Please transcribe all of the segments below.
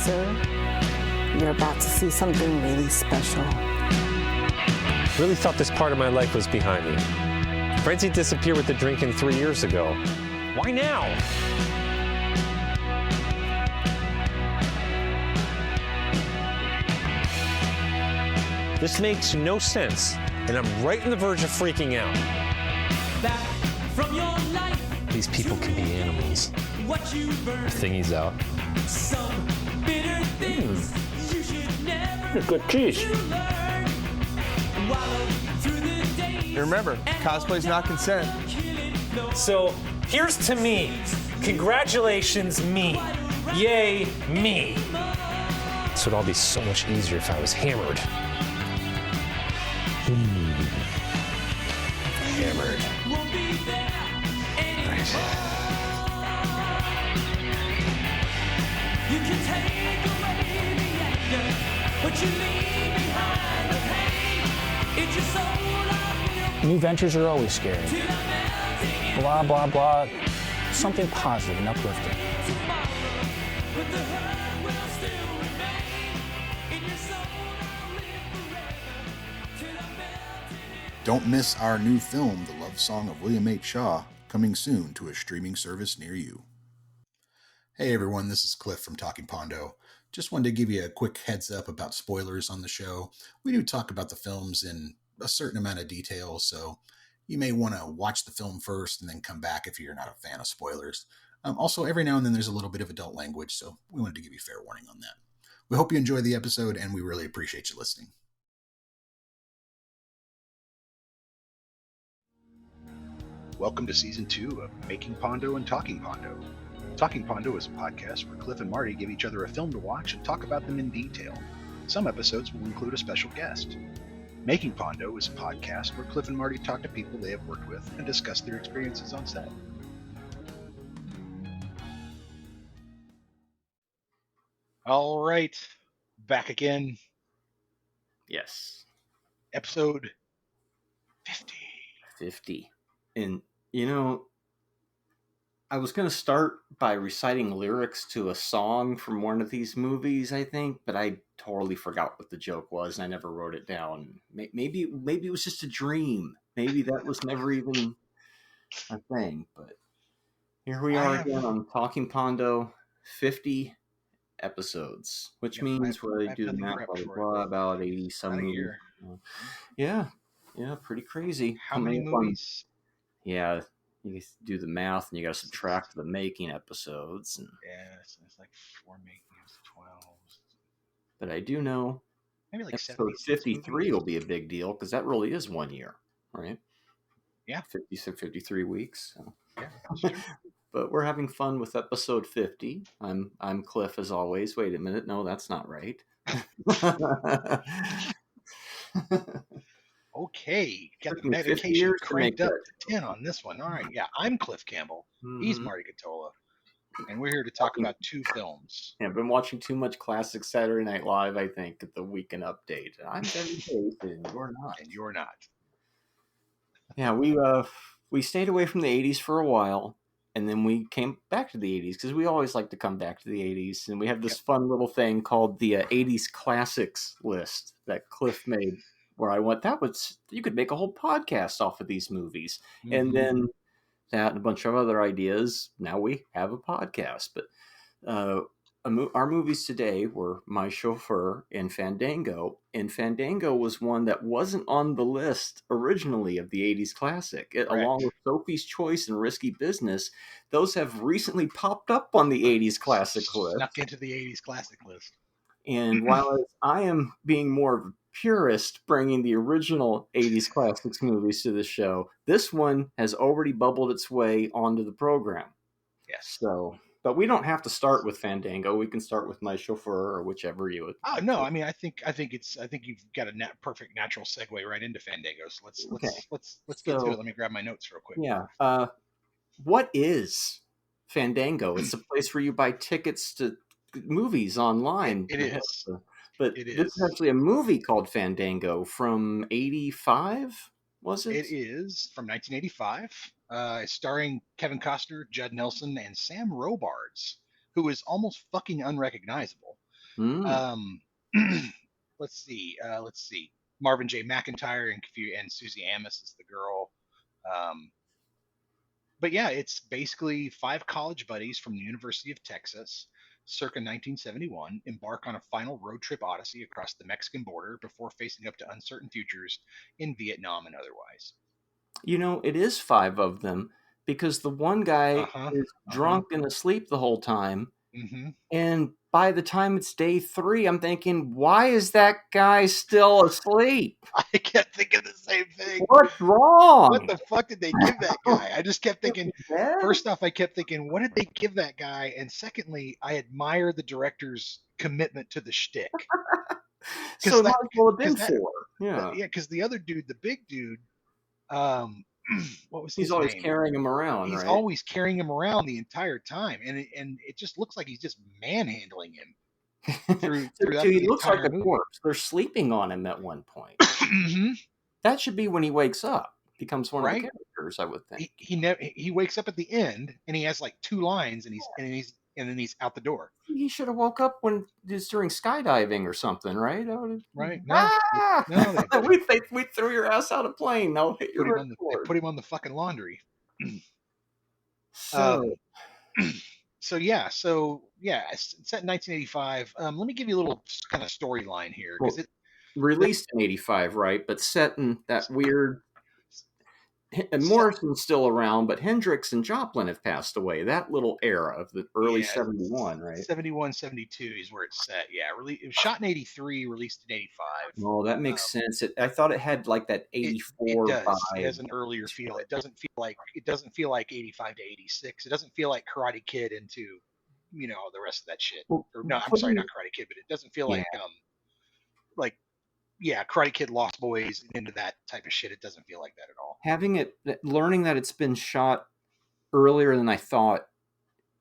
sir. You're about to see something really special. Really thought this part of my life was behind me. Frenzy disappeared with the drinking 3 years ago. Why now? This makes no sense, and I'm right on the verge of freaking out. Back from your life, these people can be animals. what you burn, Thingy's out. some bitter things you should never Good cheese. learn. Wallow through the days. Remember, cosplay's not consent. So here's to me. Congratulations, me. Yay, me. This would all be so much easier if I was hammered. Hammered. Won't be there anymore. Right. You can take away the anger, but you leave behind the pain. It's your soul I will New ventures are always scary. till I'm melting Blah, blah, blah. Something positive and uplifting. tomorrow. But the hurt will still remain. In your soul I'll live forever till I'm melting in. Don't miss our new film, The Love Song of William H. Shaw, coming soon to a streaming service near you. Hey everyone, this is Cliff from Talking Pondo. Just wanted to give you a quick heads up about spoilers on the show. We do talk about the films in a certain amount of detail, so you may want to watch the film first and then come back if you're not a fan of spoilers. Also, every now and then there's a little bit of adult language, so we wanted to give you fair warning on that. We hope you enjoy the episode, and we really appreciate you listening. Welcome to Season 2 of Making Pondo and Talking Pondo. Talking Pondo is a podcast where Cliff and Marty give each other a film to watch and talk about them in detail. Some episodes will include a special guest. Making Pondo is a podcast where Cliff and Marty talk to people they have worked with and discuss their experiences on set. All right, back again, Yes, episode 50. 50. And, you know, I was going to start by reciting lyrics to a song from one of these movies, I think, but I totally forgot what the joke was, and I never wrote it down. Maybe it was just a dream. Maybe that was never even a thing, but here we are again on Talking Pondo, 50 episodes, which means where I do the math, about 80-some movies. Yeah, pretty crazy. How many movies? Yeah, you do the math, and you got to subtract the making episodes. And, Yeah, it's like 4 makings, 12. but I do know Maybe like episode 53 will be a big deal, because that really is 1 year, right? Yeah. 56, 53 weeks. So. Yeah, that's true. But we're having fun with episode 50. I'm Cliff, as always. Wait a minute. No, that's not right. Okay, got Took the me 50 medication years to cranked make up that. to 10 on this one. All right, yeah, I'm Cliff Campbell. He's Mhm. Marty Gatola. And we're here to talk about 2 films. Yeah, I've been watching too much classic Saturday Night Live, I think, at the weekend update. I'm Debbie Faith, and you're not. And you're not. Yeah, we stayed away from the 80s for a while, and then we came back to the 80s, because we always like to come back to the 80s, and we have this fun little thing called the 80s Classics list that Cliff made, where I went, you could make a whole podcast off of these movies. And then that and a bunch of other ideas, now we have a podcast. But our movies today were My Chauffeur and Fandango. And Fandango was one that wasn't on the list originally of the 80s classic. Along with Sophie's Choice and Risky Business, those have recently popped up on the 80s classic list. Snuck into the 80s classic list. And while I am being more of a purist bringing the original 80s classics movies to the show, this one has already bubbled its way onto the program. Yes. So, but we don't have to start with Fandango. We can start with My Chauffeur or whichever you would. Oh no, I mean I think you've got a perfect natural segue right into Fandango. So let's get to it. Let me grab my notes real quick. Yeah. What is Fandango? It's a place where you buy tickets to movies online. It is. But It this is. is actually a movie called Fandango from 85, was it? It is from 1985. It's starring Kevin Costner, Judd Nelson, and Sam Robards, who is almost fucking unrecognizable. Mm. Let's see. Marvin J. McIntyre and Susie Amos is the girl. But yeah, it's basically five college buddies from the University of Texas, circa 1971, embark on a final road trip odyssey across the Mexican border before facing up to uncertain futures in Vietnam and otherwise. It is 5 of them because the one guy Uh-huh. is drunk and asleep the whole time. Mm-hmm. And by the time it's day 3, I'm thinking, why is that guy still asleep? I kept thinking the same thing. What's wrong? What the fuck did they give that guy? I just kept thinking, Dead? first off, I kept thinking, what did they give that guy? And secondly, I admire the director's commitment to the shtick. So it might as well have been 'cause that- 4. Yeah. Yeah, because the other dude, the big dude, what was his He's always name? carrying him around, He's right? always carrying him around the entire time, and it just looks like he's just manhandling him through So the he looks like entire a movie. corpse. They're sleeping on him at one point. Mhm. That should be when he wakes up. Becomes one of Right. the characters, I would think. He wakes up at the end, and he has like 2 lines, and then he's out the door. He should have woke up when it's during skydiving or something, right? That would've- Right? No, Ah! no, we threw your ass out of plane. Now hit your they ripcord. put him on the fucking laundry. So, So yeah, it's set in 1985. Let me give you a little kind of storyline here, because released in 85, right? But set in that weird. And Morrison's still around, but Hendrix and Joplin have passed away. That little era of the early 71, right? 71, 72 is where it's set. Yeah, it was shot in 83, released in 85. Oh, that makes sense. I thought it had like that 84 It does. vibe. It has an earlier feel. It doesn't feel like 85 to 86. It doesn't feel like Karate Kid into, the rest of that shit. Well, Or no, I'm sorry, not Karate Kid, but it doesn't feel like Karate Kid, Lost Boys, into that type of shit. It doesn't feel like that at all. Learning that it's been shot earlier than I thought,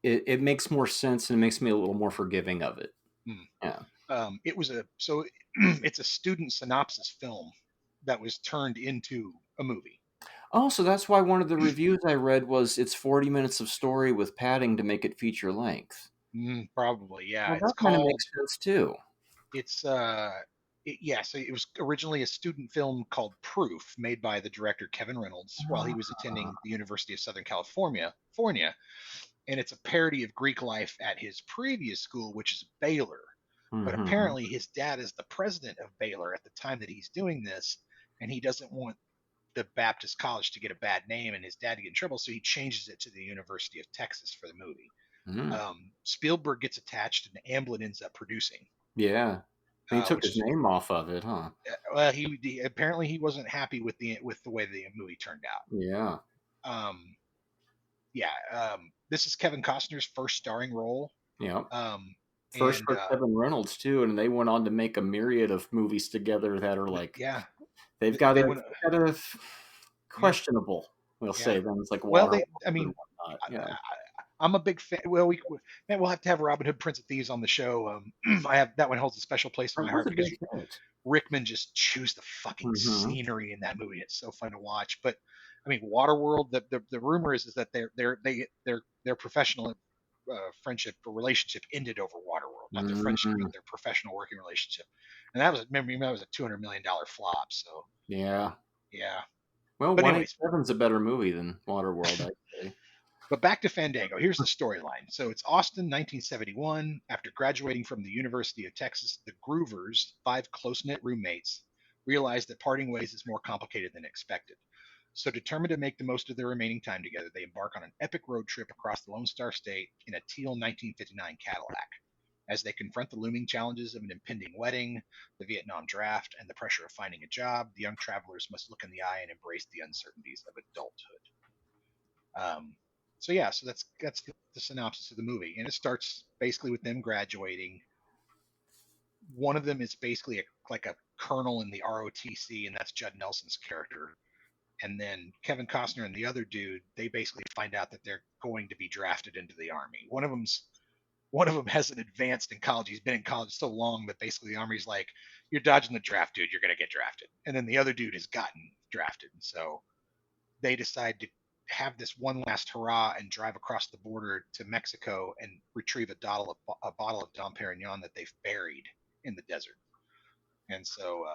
it makes more sense and it makes me a little more forgiving of it. Yeah. It's a student synopsis film that was turned into a movie. Oh, so that's why one of the reviews I read was it's 40 minutes of story with padding to make it feature length. Probably, yeah. Well, that kind of makes sense too. So it was originally a student film called Proof, made by the director Kevin Reynolds while he was attending the University of Southern California, and it's a parody of Greek life at his previous school, which is Baylor. But apparently his dad is the president of Baylor at the time that he's doing this, and he doesn't want the Baptist college to get a bad name and his dad to get in trouble, so he changes it to the University of Texas for the movie. Spielberg gets attached, and Amblin ends up producing. Yeah. He took his name off of it, huh? Well, he apparently he wasn't happy with the way the movie turned out. Yeah. This is Kevin Costner's first starring role. Yeah. First for Kevin Reynolds too, and they went on to make a myriad of movies together that are like, they've got a questionable. We'll say them. It's like I'm a big fan. Well, we'll have to have Robin Hood, Prince of Thieves on the show. That one holds a special place in my heart because Rickman just chews the fucking scenery in that movie. It's so fun to watch. But I mean, Waterworld. The rumor is that their professional friendship or relationship ended over Waterworld, not their friendship, but their professional working relationship. And that was a $200 million flop. So yeah. Well, 187's a better movie than Waterworld, I'd say. But back to Fandango. Here's the storyline. So it's Austin, 1971. After graduating from the University of Texas, the Groovers, 5 close-knit roommates, realize that parting ways is more complicated than expected. So determined to make the most of their remaining time together, they embark on an epic road trip across the Lone Star State in a teal 1959 Cadillac. As they confront the looming challenges of an impending wedding, the Vietnam draft, and the pressure of finding a job, the young travelers must look in the eye and embrace the uncertainties of adulthood. So that's the synopsis of the movie, and it starts basically with them graduating. One of them is basically like a colonel in the ROTC, and that's Judd Nelson's character. And then Kevin Costner and the other dude, they basically find out that they're going to be drafted into the Army. One of them hasn't advanced in college. He's been in college so long that basically the Army's like, you're dodging the draft, dude. You're going to get drafted. And then the other dude has gotten drafted. So they decide to have this one last hurrah and drive across the border to Mexico and retrieve a bottle of Dom Perignon that they've buried in the desert. And so,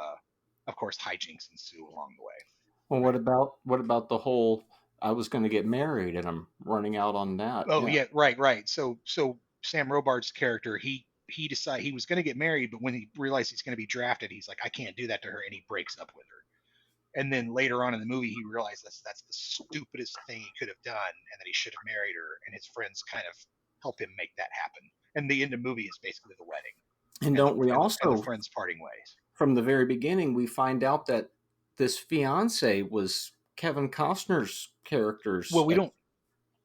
of course, hijinks ensue along the way. Well, what about the whole? I was going to get married, and I'm running out on that. Oh yeah, right. So Sam Robards' character, he decided he was going to get married, but when he realized he's going to be drafted, he's like, I can't do that to her, and he breaks up with her. And then later on in the movie, he realized that's the stupidest thing he could have done, and that he should have married her. And his friends kind of help him make that happen. And the end of the movie is basically the wedding. And don't we also, the friends parting ways? From the very beginning, we find out that this fiance was Kevin Costner's character's Well, we don't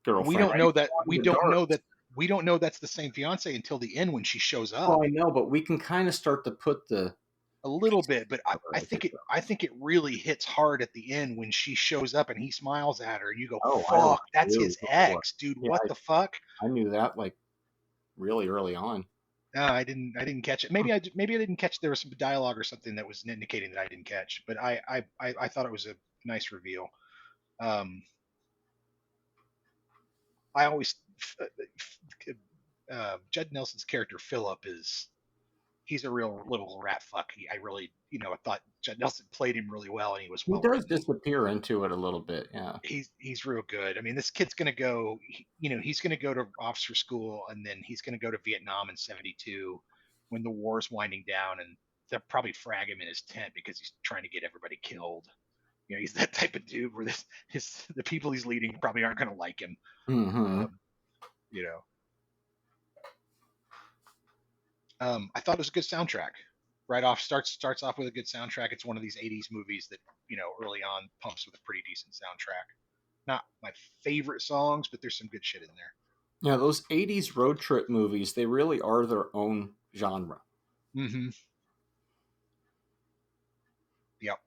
girlfriend. we don't right? know that we don't dark. know that we don't know that's the same fiance until the end when she shows up. Oh, I know, but we can kind of start to put the A little bit, but I think it really hits hard at the end when she shows up and he smiles at her, and you go, Oh, I "Fuck, know. that's Really his before. ex, dude. Yeah, What the fuck?" I knew that like really early on. No, I didn't catch it. Maybe I didn't catch. There was some dialogue or something that was indicating that I didn't catch, but I thought it was a nice reveal. I always Judd Nelson's character Philip he's a real little rat fuck. I really, I thought Judd Nelson played him really well, and he was well He does written. disappear into it a little bit, yeah. He's real good. I mean, this kid's gonna go. He's gonna go to officer school, and then he's gonna go to Vietnam in '72 when the war's winding down, and they'll probably frag him in his tent because he's trying to get everybody killed. He's that type of dude where the people he's leading probably aren't gonna like him. Mm-hmm. I thought it was a good soundtrack. Right off, starts off with a good soundtrack. It's one of these '80s movies that early on pumps with a pretty decent soundtrack. Not my favorite songs, but there's some good shit in there. Yeah, those '80s road trip movies, they really are their own genre. Mm-hmm. Yep.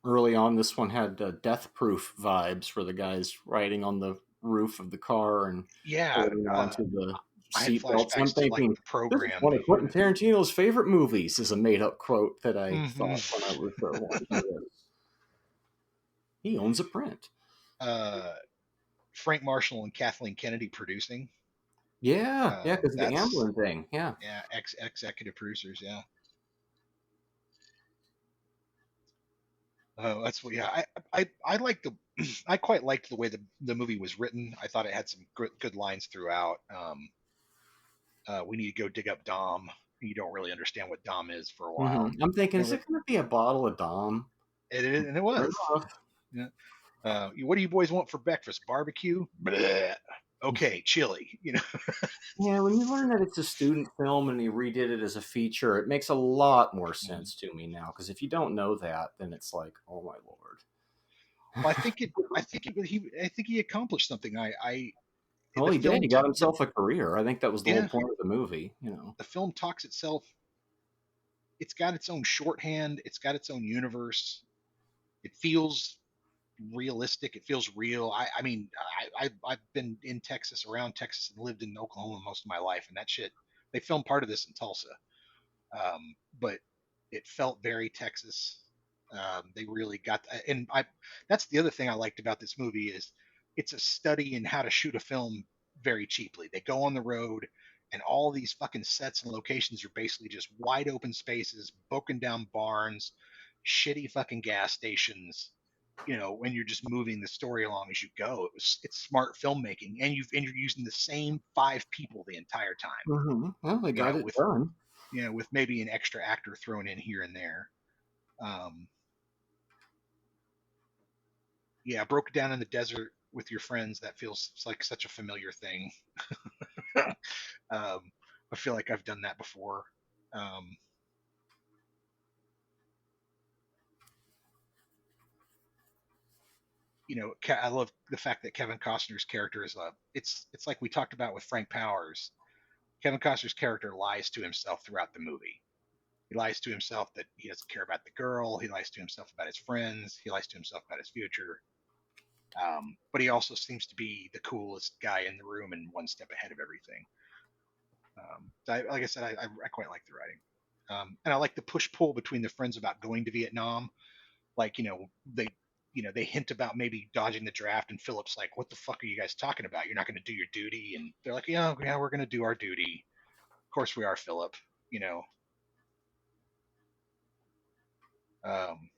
Early on, this one had Death Proof vibes, where the guy's riding on the roof of the car and holding onto the seatbelts. I'm thinking, program. This is one of Quentin Tarantino's favorite movies, is a made-up quote that I thought when I was watching this. He owns a print. Frank Marshall and Kathleen Kennedy producing. Yeah, because of the Amblin thing. Yeah, executive producers. Yeah. Oh, that's what. Yeah, I like I quite liked the way the movie was written. I thought it had some good lines throughout. We need to go dig up Dom. You don't really understand what Dom is for a while. Mm-hmm. I'm thinking, is it going to be a bottle of Dom? And it was. Yeah. What do you boys want for breakfast? Barbecue? Bleh. Okay, chili. Yeah, when you learn that it's a student film and he redid it as a feature, it makes a lot more sense to me now. Because if you don't know that, then it's like, oh my lord. Well, I think he accomplished something. Well, he did. He got himself a career. I think that was the whole point of the movie. The film talks itself. It's got its own shorthand. It's got its own universe. It feels realistic. It feels real. I've been in Texas, around Texas, and lived in Oklahoma most of my life, and that shit. They filmed part of this in Tulsa, but it felt very Texas. They really got, and that's the other thing I liked about this movie is it's a study in how to shoot a film very cheaply. They go on the road, and all these fucking sets and locations are basically just wide open spaces, broken down barns, shitty fucking gas stations. When you're just moving the story along as you go, it's smart filmmaking, and you're using the same 5 people the entire time. Mm-hmm. Well, they got it done. With maybe an extra actor thrown in here and there. Broke down in the desert with your friends. That feels like such a familiar thing. I feel like I've done that before. I love the fact that Kevin Costner's character is it's like we talked about with Frank Powers. Kevin Costner's character lies to himself throughout the movie. He lies to himself that he doesn't care about the girl. He lies to himself about his friends. He lies to himself about his future. But he also seems to be the coolest guy in the room and one step ahead of everything. Like I said, I quite like the writing. And I like the push-pull between the friends about going to Vietnam. Like, they hint about maybe dodging the draft, and Philip's like, "What the fuck are you guys talking about? You're not going to do your duty." And they're like, "Yeah, yeah, we're going to do our duty. Of course we are, Philip." Um,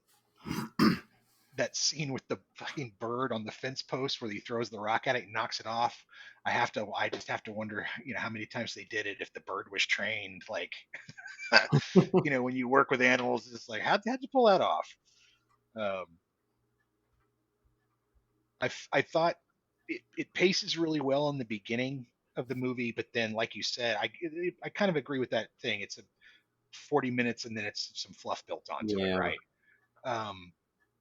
that scene with the fucking bird on the fence post where he throws the rock at it and knocks it off. I just have to wonder, how many times they did it if the bird was trained. Like, when you work with animals, it's like, how'd you pull that off? Um, I thought it paces really well in the beginning of the movie, but then, like you said, I kind of agree with that thing. It's a 40 minutes and then it's some fluff built onto it, Yeah. right?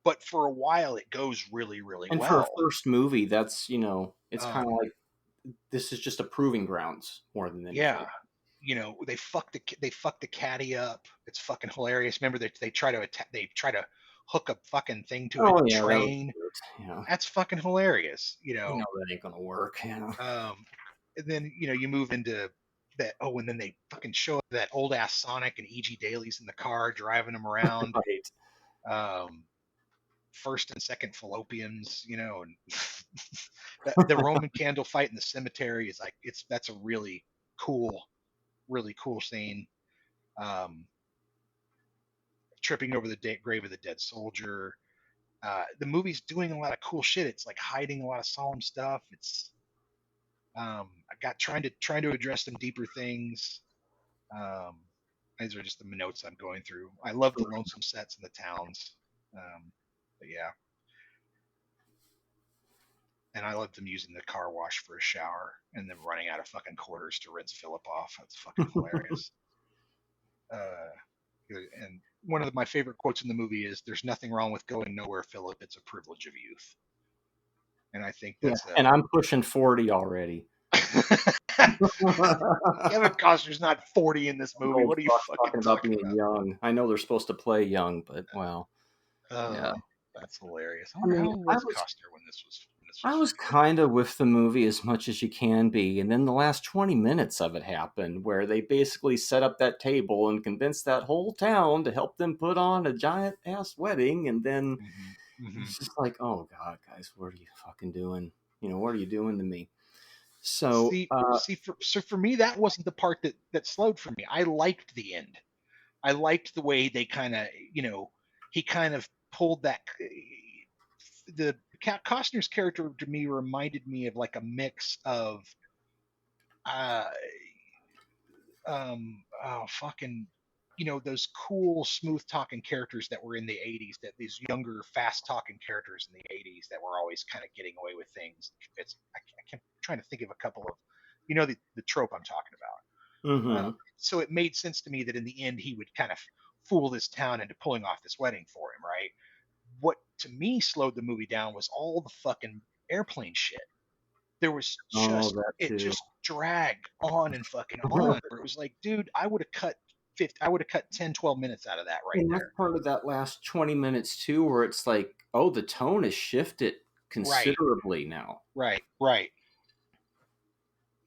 But for a while, it goes really, really And for a well. first movie, that's it's kind of Um, like this is just a proving grounds more than anything. Yeah, they fuck the caddy up. It's fucking hilarious. Remember that they try to hook a fucking thing to Oh a yeah, train. yeah. That's fucking hilarious. That ain't gonna work. Yeah. And then you move into that. Oh, and then they fucking show up that old ass Sonic and E.G. Daly's in the car driving them around. Right. First and second fallopians, and the Roman candle fight in the cemetery is like that's a really cool scene. Tripping over the grave of the dead soldier. The movie's doing a lot of cool shit. It's like hiding a lot of solemn stuff. It's I got trying to address some deeper things. These are just the notes I'm going through. I love the lonesome sets in the towns. But yeah. And I love them using the car wash for a shower and then running out of fucking quarters to rinse Philip off. That's fucking hilarious. And one of my favorite quotes in the movie is, "There's nothing wrong with going nowhere, Philip. It's a privilege of youth." And I think that's and I'm pushing 40 already. Kevin Costner's not 40 in this movie. What are you fucking talking being young? I know they're supposed to play young, but wow. Yeah. That's hilarious. I mean, how old was Costner when this was? I was kind of with the movie as much as you can be, and then the last 20 minutes of it happened where they basically set up that table and convinced that whole town to help them put on a giant ass wedding, and then it's just like, oh god, guys, what are you fucking doing? What are you doing to me? So for me, that wasn't the part that slowed for me. I liked the end. I liked the way they kind of, he kind of pulled that. The Costner's character to me reminded me of like a mix of, those cool, smooth talking characters that were in the 80s, that these younger, fast talking characters in the 80s that were always kind of getting away with things. I'm trying to think of a couple of, the trope I'm talking about. So it made sense to me that in the end, he would kind of fool this town into pulling off this wedding for him, right? What to me slowed the movie down was all the fucking airplane shit. There was just dragged on and fucking on. Where it was like, dude, I would have cut 10, 12 minutes out of that right there. That's part of that last 20 minutes too, where it's like, oh, the tone has shifted considerably now. Right.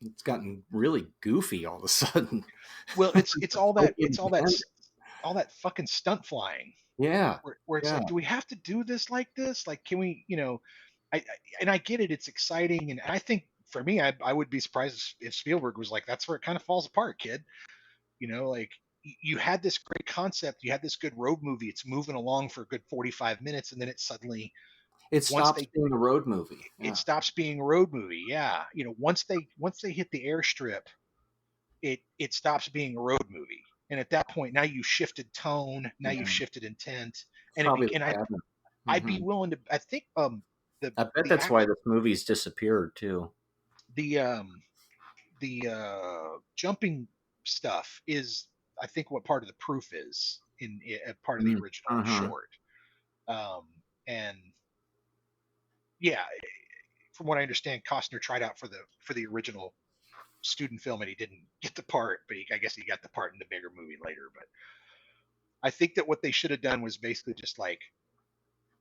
It's gotten really goofy all of a sudden. Well, it's all that fucking stunt flying. Yeah. Where it's like, do we have to do this like this? Like, can we, I get it. It's exciting. And I think for me, I would be surprised if Spielberg was like, that's where it kind of falls apart, kid. Like you had this great concept. You had this good road movie. It's moving along for a good 45 minutes. And then it suddenly, it stops being a road movie. Yeah. It stops being a road movie. Yeah. Once they hit the airstrip, it stops being a road movie. And at that point, now you've shifted tone. Now you've shifted intent. And I'd be willing to. I think I bet that's why this movie's disappeared too. The jumping stuff is, I think, what part of the proof is in part of the original short. And yeah, from what I understand, Costner tried out for the original student film and he didn't get the part, but I guess he got the part in the bigger movie later. But I think that what they should have done was basically just like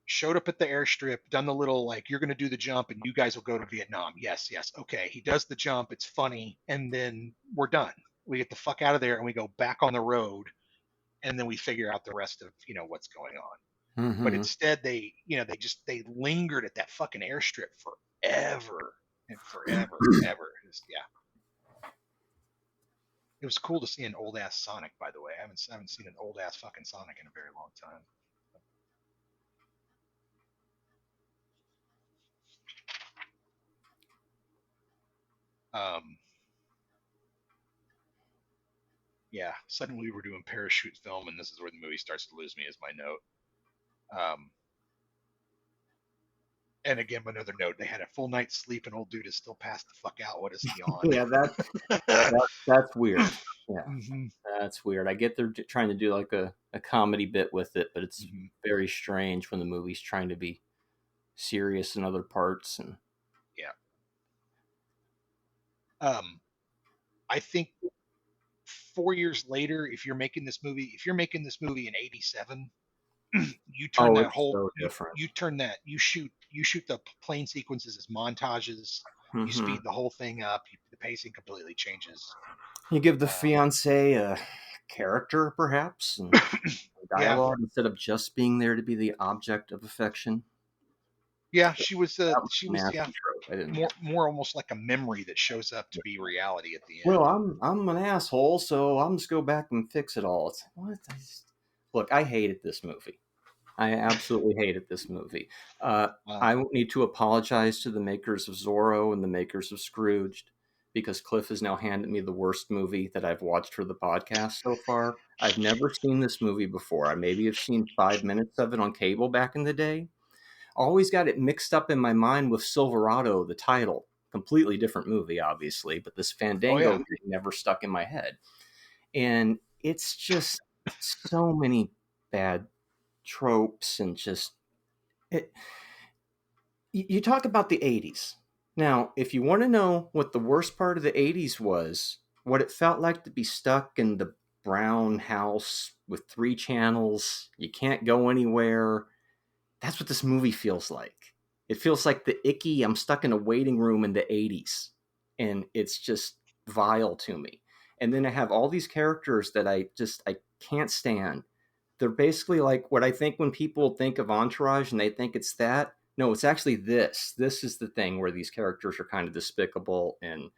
showed up at the airstrip, done the little like, you're going to do the jump and you guys will go to Vietnam. Yes. Okay. He does the jump. It's funny. And then we're done. We get the fuck out of there and we go back on the road. And then we figure out the rest of, what's going on. Mhm. instead they lingered at that fucking airstrip forever and forever and ever. It was cool to see an old ass Sonic, by the way. I haven't seen an old ass fucking Sonic in a very long time. Yeah, suddenly we were doing parachute film, and this is where the movie starts to lose me, is my note. And again, another note: they had a full night's sleep, and old dude is still passed the fuck out. What is he on? Yeah, that's weird. Yeah, Mhm. that's weird. I get they're trying to do like a comedy bit with it, but it's Mhm. very strange when the movie's trying to be serious in other parts. And Yeah. I think 4 years later, if you're making this movie in '87, you turn that it's whole so different. you shoot the plane sequences as montages. You Mhm. speed the whole thing up. The pacing completely changes. You give the fiance a character, perhaps, and Yeah, dialogue instead of just being there to be the object of affection. yeah. She was That was she a was nasty yeah trope. I didn't. more almost like a memory that shows up to be reality at the end. Well, I'm an asshole, so I'm just go back and fix it all. It's what? Look, I hated this movie. I absolutely hated this movie. I need to apologize to the makers of Zorro and the makers of Scrooged, because Cliff has now handed me the worst movie that I've watched for the podcast so far. I've never seen this movie before. I maybe have seen 5 minutes of it on cable back in the day. Always got it mixed up in my mind with Silverado, the title. Completely different movie, obviously, but this Fandango thing never stuck in my head. And it's just so many bad tropes and just it. You talk about the 80s. Now, if you want to know what the worst part of the 80s was, what it felt like to be stuck in the brown house with 3 channels, you can't go anywhere. That's what this movie feels like. It feels like the icky, I'm stuck in a waiting room in the 80s. And it's just vile to me. And then I have all these characters that I can't stand. They're basically like what I think when people think of Entourage and they think it's that. No, it's actually this. This is the thing where these characters are kind of despicable, and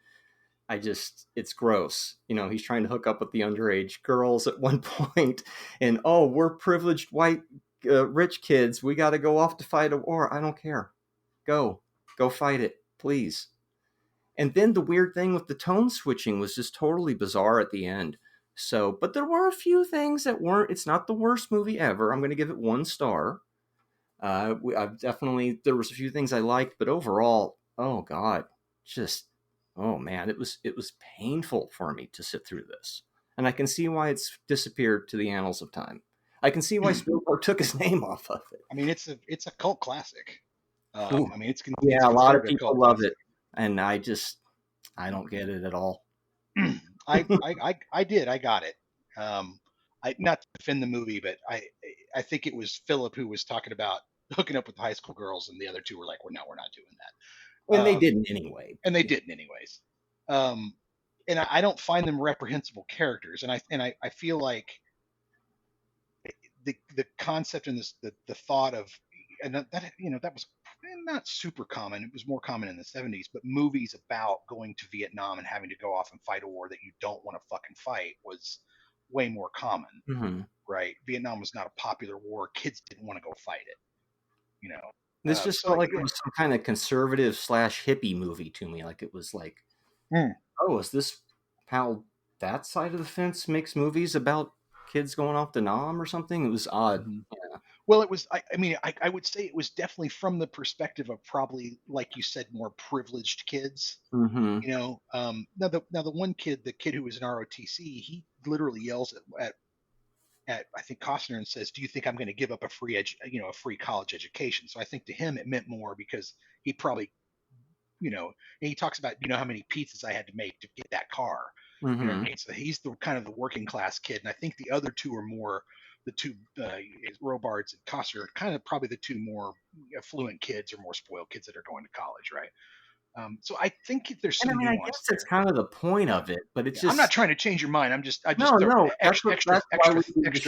it's gross. He's trying to hook up with the underage girls at one point, and we're privileged white rich kids. We got to go off to fight a war. I don't care. Go fight it, please. And then the weird thing with the tone switching was just totally bizarre at the end. So, but there were a few things that weren't. It's not the worst movie ever. I'm going to give it 1 star. I've definitely, there was a few things I liked, but overall, oh God, oh man, it was painful for me to sit through this. And I can see why it's disappeared to the annals of time. I can see why Spielberg took his name off of it. I mean, it's a cult classic. I mean, it's a lot of people love it, and I don't get it at all. I did. I got it. Not to defend the movie, but I think it was Philip who was talking about hooking up with the high school girls, and the other two were like, "Well, no, we're not doing that." And they didn't anyway. And they didn't anyways. And I don't find them reprehensible characters, and I feel like the concept and the thought of, and that was not super common. It was more common in the 70s, but movies about going to Vietnam and having to go off and fight a war that you don't want to fucking fight was way more common. Mm-hmm. Right? Vietnam was not a popular war. Kids didn't want to go fight it. This just felt like it was some kind of conservative / hippie movie to me. Like it was like, is this how that side of the fence makes movies about kids going off to Nam or something? It was odd. Mm-hmm. Yeah. Well, it was. I would say it was definitely from the perspective of probably, like you said, more privileged kids. Mm-hmm. Now the one kid, the kid who was in ROTC, he literally yells at I think Costner and says, "Do you think I'm going to give up a free college education?" So I think to him it meant more because he probably, and he talks about how many pizzas I had to make to get that car. Mm-hmm. You know what I mean? So he's the kind of the working class kid, and I think the other two are more the two Robards and Costner are kind of probably the two more affluent kids or more spoiled kids that are going to college, right? So I think there's some nuance. I guess that's kind of the point of it, but it's just. I'm not trying to change your mind. Extra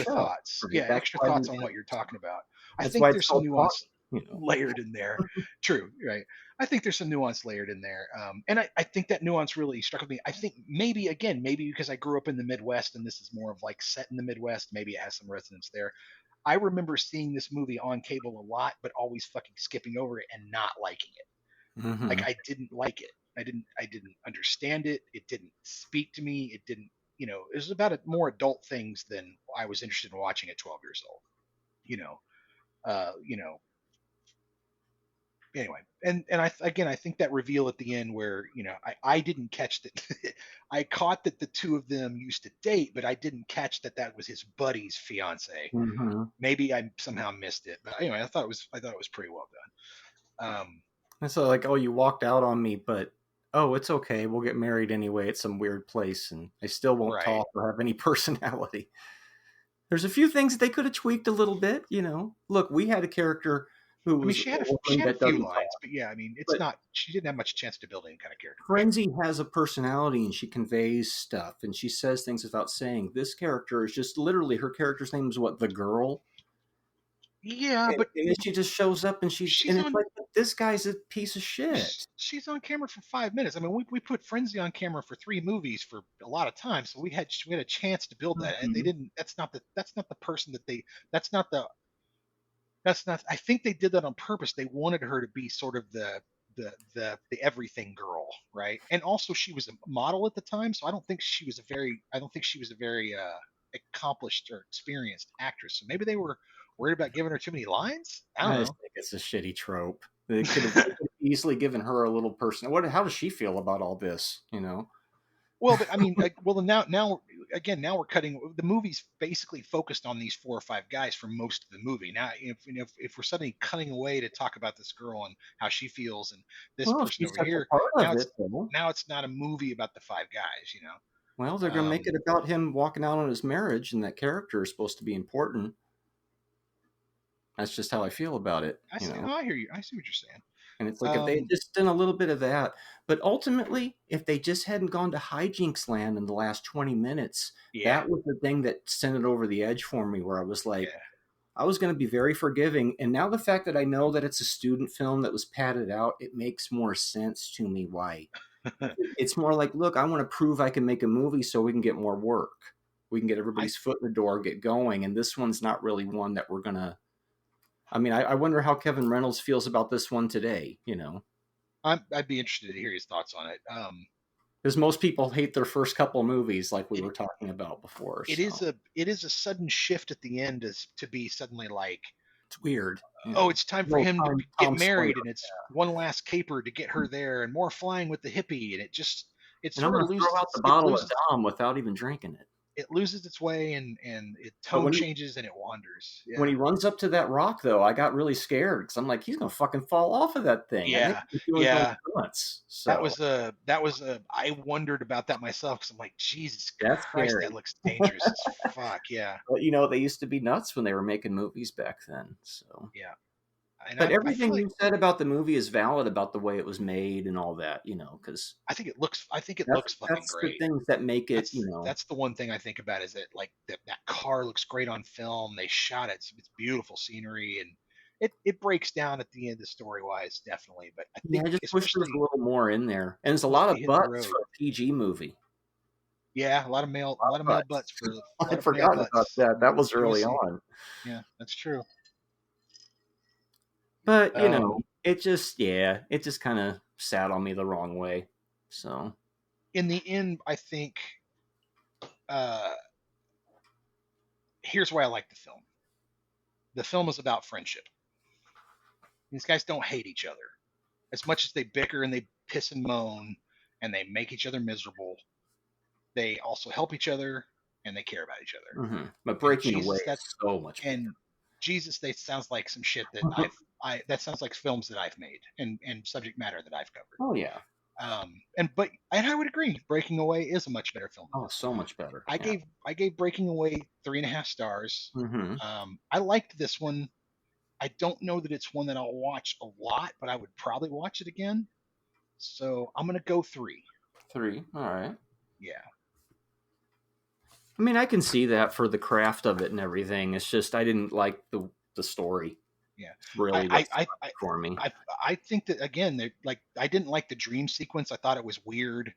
thoughts. Yeah, extra thoughts on what you're talking about. I That's think why it's there's some called nuance talking, you know. layered in there. True, right? I think there's some nuance layered in there, and I think that nuance really struck with me. I think maybe because I grew up in the Midwest and this is more of like set in the Midwest, maybe it has some resonance there. I remember seeing this movie on cable a lot, but always fucking skipping over it and not liking it. Like Mhm. I didn't like it. I didn't understand it. It didn't speak to me. It didn't, it was about more adult things than I was interested in watching at 12 years old. You know, uh, you know, anyway, and I think that reveal at the end where I didn't catch that. I caught that the two of them used to date, but I didn't catch that that was his buddy's fiance. Mhm. Maybe I somehow missed it, but anyway, I thought it was pretty well done. And so like, oh, you walked out on me, but oh, it's okay. We'll get married anyway at some weird place, and I still won't Right. talk or have any personality. There's a few things that they could have tweaked a little bit, you know. Look, we had a character who I mean, was she a had a she woman had a that few doesn't lines, talk, but yeah, I mean, it's but not. She didn't have much chance to build any kind of character. Frenzy has a personality and she conveys stuff and she says things without saying. This character is just literally her character's name is what, the girl? Yeah, And, but and then she just shows up and she's it's on like, this guy's a piece of shit. she's on camera for 5 minutes. I mean, we put Frenzy on camera for 3 movies for a lot of time, so we had a chance to build that, and they Mhm. didn't. That's not the person that they. That's not the. That's not. I think they did that on purpose. They wanted her to be sort of the everything girl, right? And also, she was a model at the time, so I don't think she was a very accomplished or experienced actress. So maybe they were worried about giving her too many lines. I don't I know. just think it's a shitty trope. They could have easily given her a little person. How does she feel about all this? You know? Well, but I mean, now again, now we're cutting. The movie's basically focused on these 4 or 5 guys for most of the movie. Now, if we're suddenly cutting away to talk about this girl and how she feels and this Well, person she's over such a here, part now of it's it, though. now it's not a movie about the 5 guys. Well, they're going to make Um, it about him walking out on his marriage, and that character is supposed to be important. That's just how I feel about it, I you see. know? Oh, I hear you. I see what you're saying. And it's like if they had just done a little bit of that, but ultimately, if they just hadn't gone to hijinks land in the last 20 minutes, Yeah, that was the thing that sent it over the edge for me, where I was like, yeah. I was going to be very forgiving. And now the fact that I know that it's a student film that was padded out, it makes more sense to me why. It's more like, look, I want to prove I can make a movie so we can get more work. We can get everybody's foot in the door, get going. And this one's not really one that we're going to. I mean, I wonder how Kevin Reynolds feels about this one today, you know? I'd be interested to hear his thoughts on it. Because most people hate their first couple movies, like we were talking about before. It is a sudden shift at the end to be suddenly like, It's weird. oh, it's time for Little him to get Tom married, Sawyer. and it's one last caper to get her there, and more flying with the hippie, and it And I'm sort going of to loses throw out the it bottle loses of Dom without even drinking it. it loses its way, and it But tone changes and it wanders. when Yeah, he runs up to that rock, though, I got really scared because I'm like, he's going to fucking fall off of that thing. I think yeah, he's doing yeah. once. So That was a. I wondered about that myself because I'm like, Jesus that's Christ, scary. that looks dangerous as fuck. Yeah, But you know, they used to be nuts when they were making movies back then. So, yeah. And but I feel everything like you said about the movie is valid about the way it was made and all that, you know, because I think it looks fucking that's the great. things that make it, you know. That's the one thing I think about is that like that car looks great on film. They shot it. It's beautiful scenery, and it breaks down at the end, the story wise, definitely. But I Yeah, think I just wish there was especially a little more in there. And there's a once lot they of hit the butts road, for a PG movie. yeah, a lot of male butts for a lot I'd of male forgotten about butts. that. That was You will early see. on. Yeah, that's true. But, you Um, know, it just kind of sat on me the wrong way. So, in the end, I think uh, here's why I like the film. The film is about friendship. These guys don't hate each other as much as they bicker and they piss and moan and they make each other miserable. They also help each other and they care about each other. but And Breaking Away Jesus, is that's so much better. and Jesus, that sounds like some shit that that sounds like films that I've made and subject matter that I've covered. Oh, yeah. And I would agree, Breaking Away is a much better film. Oh, so much better. I gave Breaking Away 3.5 stars. Mm-hmm. I liked this one. I don't know that it's one that I'll watch a lot, but I would probably watch it again. So I'm gonna go 3. 3. All right. Yeah. I mean, I can see that for the craft of it and everything. It's just I didn't like the story. Yeah. Really, what's for me. I think that again, they like I didn't like the dream sequence. I thought it was weird.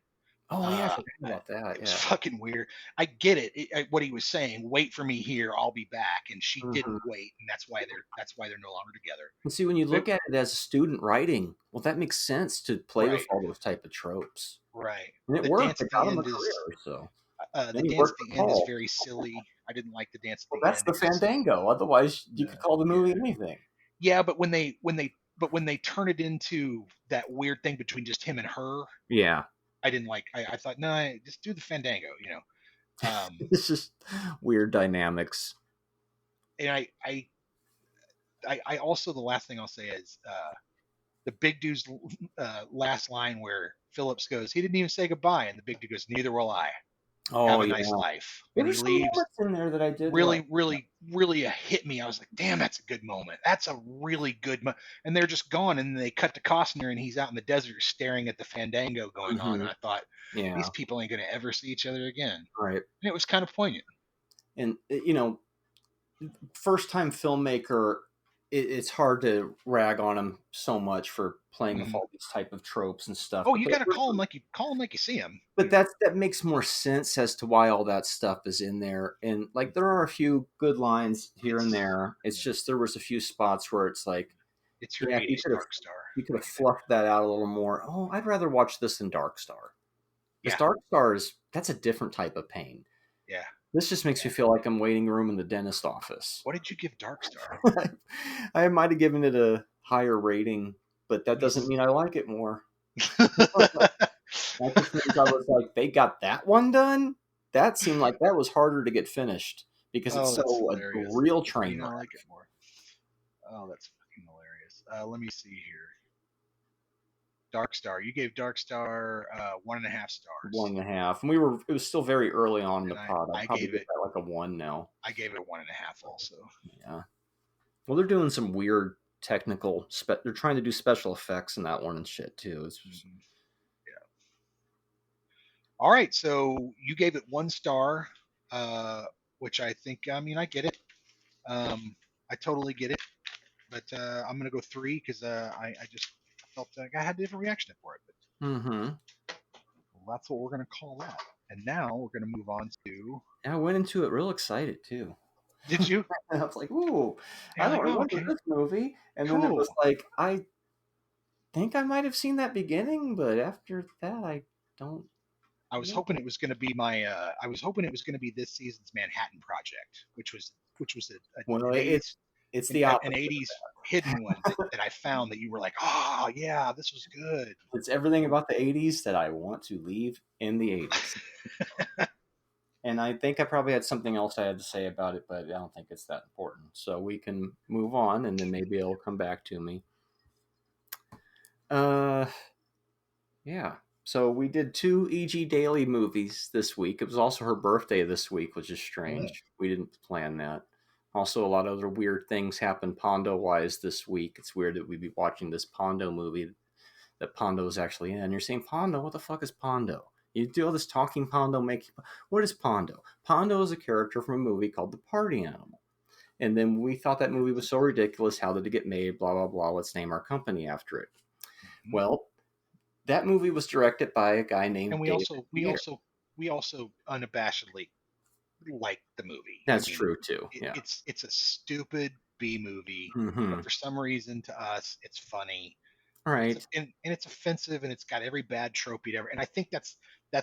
Oh yeah, I forgot about that. It was fucking weird. I get it, what he was saying. Wait for me here. I'll be back. And she didn't wait, and that's why they're no longer together. And see, when you look at it as a student writing, well, that makes sense to play with all those type of tropes. Right. And it worked. It got him a career. So the dance at the end is very silly. I didn't like the dance at the that's end. That's the Fandango. Otherwise, you could call the movie anything. Yeah, but when they turn it into that weird thing between just him and her, yeah, I didn't like. I thought, no, just do the Fandango, you know. It's just weird dynamics. And I also, the last thing I'll say is the big dude's last line where Phillips goes, he didn't even say goodbye, and the big dude goes, neither will I. Oh, have a nice life. There were some moments in there that I did really hit me. I was like, damn, that's a good moment. That's a really good moment. And they're just gone, and they cut to Costner, and he's out in the desert staring at the Fandango going on. And I thought, these people ain't going to ever see each other again. Right. And it was kind of poignant. And, you know, first-time filmmaker, it's hard to rag on him so much for playing with all these type of tropes and stuff. Oh, you got to call him like you see him. But that makes more sense as to why all that stuff is in there. And like there are a few good lines here and there. It's just there was a few spots where it's like it's your 80s Dark Star. You could have fluffed that out a little more. Oh, I'd rather watch this than Dark Star. Because Dark Star that's a different type of pain. Yeah. This just makes me feel like I'm waiting room in the dentist office. What did you give Dark Star? I might have given it a higher rating, but that doesn't mean I like it more. That just means I was like, they got that one done? That seemed like that was harder to get finished because it's so a real train wreck. I like it more. Oh, that's fucking hilarious. Let me see here. Dark Star. You gave Dark Star 1.5 stars. 1.5. And it was still very early on in the pod. I probably gave it like a 1 now. I gave it 1.5 also. Yeah. Well, they're doing some weird technical they're trying to do special effects in that one and shit too. It's just, yeah. All right, so you gave it 1 star, which I think I get it. I totally get it. But I'm gonna go 3 because I just felt like I had a different reaction for it. But well, that's what we're gonna call that. And now we're gonna move on to. I went into it real excited too. Did you? I was like, "Ooh, I don't remember this movie." And then it was like, I think I might have seen that beginning, but after that, I don't. I was hoping it was going to be I was hoping it was going to be this season's Manhattan Project, which was it's the opposite. An 80s hidden one that I found that you were like, oh yeah, this was good. It's everything about the 80s that I want to leave in the 80s. And I think I probably had something else I had to say about it, but I don't think it's that important. So we can move on, and then maybe it'll come back to me. Yeah. So we did 2 E.G. Daily movies this week. It was also her birthday this week, which is strange. Yeah. We didn't plan that. Also, a lot of other weird things happened Pondo-wise this week. It's weird that we'd be watching this Pondo movie that Pondo is actually in. And you're saying, Pondo? What the fuck is Pondo? You do all this talking Pondo, what is Pondo? Pondo is a character from a movie called The Party Animal. And then we thought that movie was so ridiculous. How did it get made? Blah, blah, blah. Let's name our company after it. Mm-hmm. Well, that movie was directed by a guy named And we David also unabashedly like the movie. That's true too. Yeah. It's a stupid B movie, but for some reason to us it's funny. All right. And it's offensive, and it's got every bad trope you'd ever. And I think that's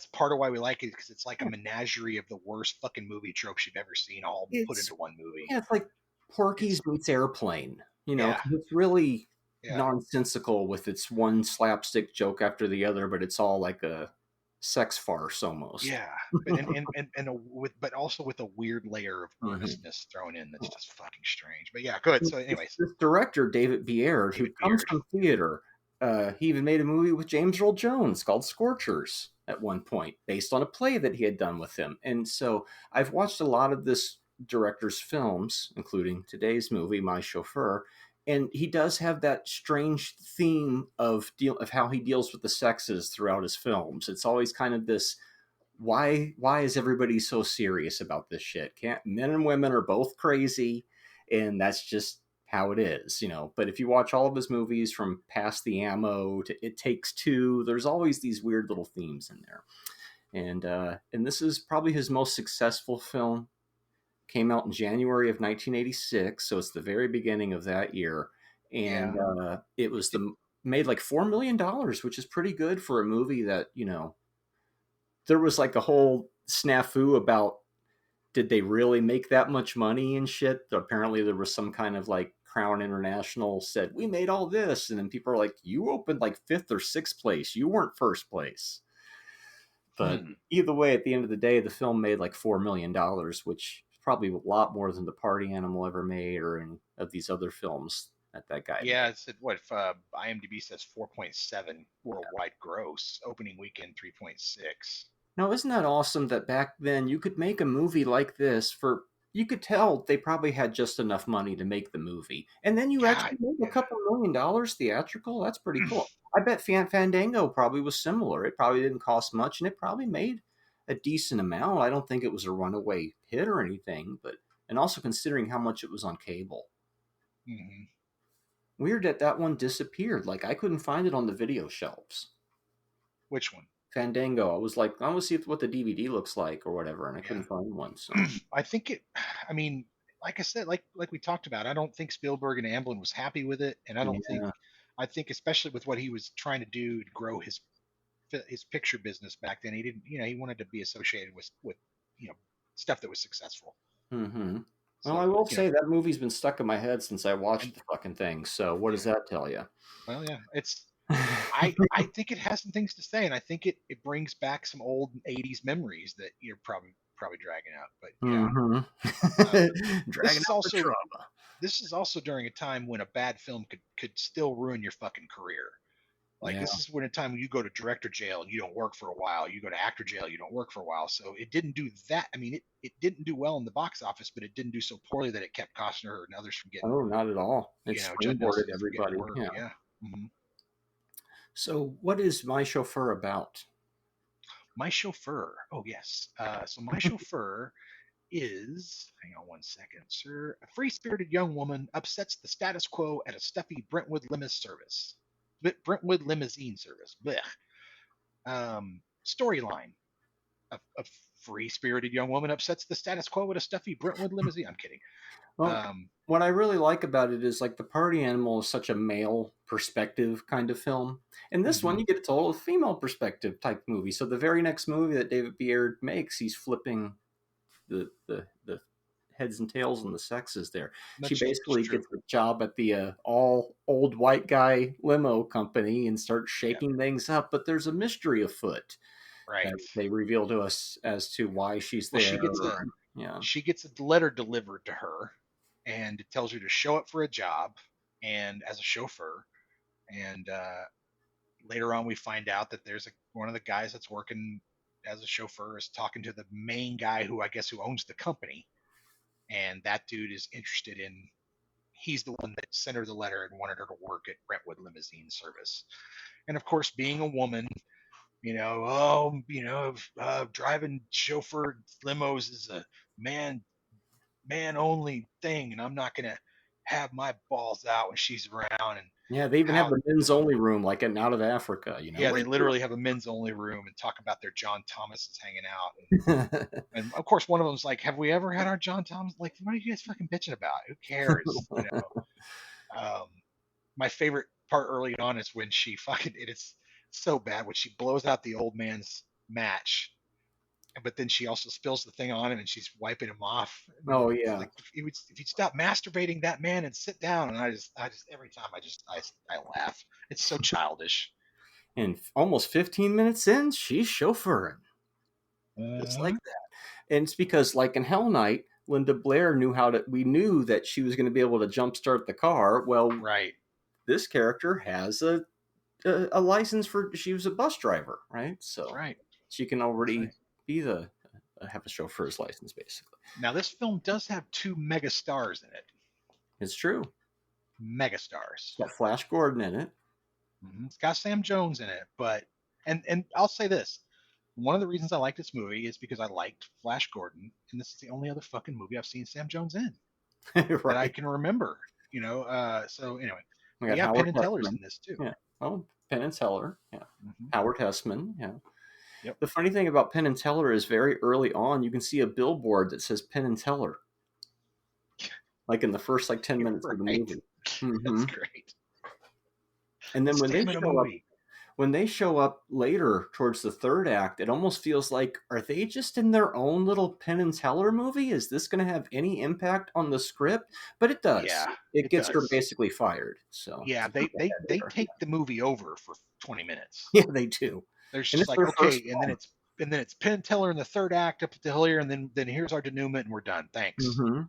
part of why we like it, because it's like a menagerie of the worst fucking movie tropes you've ever seen, all put into one movie. Yeah, it's like Porky's meets Airplane. You know, it's really nonsensical with its one slapstick joke after the other, but it's all like a sex farce almost. Yeah, but also with a weird layer of earnestness thrown in that's just fucking strange. But yeah, good. So anyways, this director David Beard, who comes from theater, he even made a movie with James Earl Jones called Scorchers at one point, based on a play that he had done with him. And so I've watched a lot of this director's films, including today's movie, My Chauffeur. And he does have that strange theme of how he deals with the sexes throughout his films. It's always kind of this, why is everybody so serious about this shit? Men and women are both crazy, and that's just how it is, But if you watch all of his movies from Past the Ammo to It Takes Two, there's always these weird little themes in there. And this is probably his most successful film. Came out in January of 1986, so it's the very beginning of that year. And it was made like $4 million, which is pretty good for a movie that, there was like a whole snafu about, did they really make that much money and shit? Apparently there was some kind of like Crown International said, we made all this. And then people are like, you opened like 5th or 6th place. You weren't first place. But either way, at the end of the day, the film made like $4 million, which is probably a lot more than The Party Animal ever made or any of these other films that guy Yeah, made. it's at what IMDb says 4.7 worldwide gross, opening weekend 3.6. Now, isn't that awesome that back then you could make a movie like this you could tell they probably had just enough money to make the movie. And then you actually make a couple $1 million theatrical. That's pretty cool. I bet Fandango probably was similar. It probably didn't cost much and it probably made a decent amount. I don't think it was a runaway hit or anything, and also considering how much it was on cable. Mm-hmm. Weird that one disappeared. Like I couldn't find it on the video shelves. Which one? Fandango. I was like, I want to see what the DVD looks like or whatever, and I couldn't find one. So I think like I said, like we talked about, I don't think Spielberg and Amblin was happy with it, and I think especially with what he was trying to do to grow his picture business back then, he didn't, he wanted to be associated with stuff that was successul. Mm-hmm. So, well, I will say that movie's been stuck in my head since I watched the fucking thing. So what does that tell you? Well, yeah, it's. I think it has some things to say, and I think it brings back some old '80s memories that you're probably dragging out. But dragging out the trauma. This is also during a time when a bad film could still ruin your fucking career. Like this is when a time when you go to director jail and you don't work for a while, you go to actor jail, you don't work for a while. So it didn't do that. I mean, it didn't do well in the box office, but it didn't do so poorly that it kept Costner and others from getting. Oh, not at all. It springboarded everybody. Yeah. Mm-hmm. So, what is My Chauffeur about? My Chauffeur. Oh, yes. So, My Chauffeur is, hang on one second, sir. A free-spirited young woman upsets the status quo at a stuffy Brentwood limousine service. Storyline. A free-spirited young woman upsets the status quo at a stuffy Brentwood limousine. I'm kidding. Well, what I really like about it is like The Party Animal is such a male perspective kind of film. And this one, you get a total female perspective type movie. So the very next movie that David Beard makes, he's flipping the heads and tails and the sexes there. She basically gets a job at the all old white guy limo company and starts shaking things up. But there's a mystery afoot. Right. That they reveal to us as to why she's there. She gets a letter delivered to her, and it tells her to show up for a job and as a chauffeur. And later on, we find out that there's one of the guys that's working as a chauffeur is talking to the main guy who owns the company. And that dude is interested in, he's the one that sent her the letter and wanted her to work at Brentwood Limousine Service. And of course, being a woman, driving chauffeur limos is a man only thing, and I'm not gonna have my balls out when she's around. And they even have the men's only room, like in Out of Africa. They literally have a men's only room and talk about their John Thomases hanging out. And of course, one of them's like, "Have we ever had our John Thomas? Like, what are you guys fucking bitching about? Who cares?" My favorite part early on is when she it's so bad when she blows out the old man's match, but then she also spills the thing on him and she's wiping him off. Oh yeah. Like, if you'd stop masturbating that man and sit down. And I just every time I laugh. It's so childish. And almost 15 minutes in, she's chauffeuring. It's like that. And it's because, like in Hell Night, Linda Blair we knew that she was going to be able to jumpstart the car. Well, right. This character has a license she was a bus driver, right? So she can already have a chauffeur's license, basically. Now, this film does have 2 mega stars in it. It's true. Mega stars. It's got Flash Gordon in it. Mm-hmm. It's got Sam Jones in it, but and I'll say this: one of the reasons I like this movie is because I liked Flash Gordon, and this is the only other fucking movie I've seen Sam Jones in that I can remember. So anyway, We got yeah, Howard Penn and Teller's Hessman. in this too. Yeah. Oh, Penn and Teller. Yeah. Mhm. Howard Hessman. Yeah. Yep. The funny thing about Penn and Teller is very early on, you can see a billboard that says Penn and Teller, like in the first 10 minutes of the Right. movie. That's great. And then when they Stamina show up, movie. when they show up later towards the third act, it almost feels like, are they just in their own little Penn and Teller movie? Is this going to have any impact on the script? But it does. Yeah, it gets her does. basically fired. So Yeah, they take the movie over for 20 minutes. yeah, they do. There's And just it's like, their okay, first and then it's Penn and Teller in the third act up to here, and then here's our denouement, and we're done. Thanks. Mm-hmm.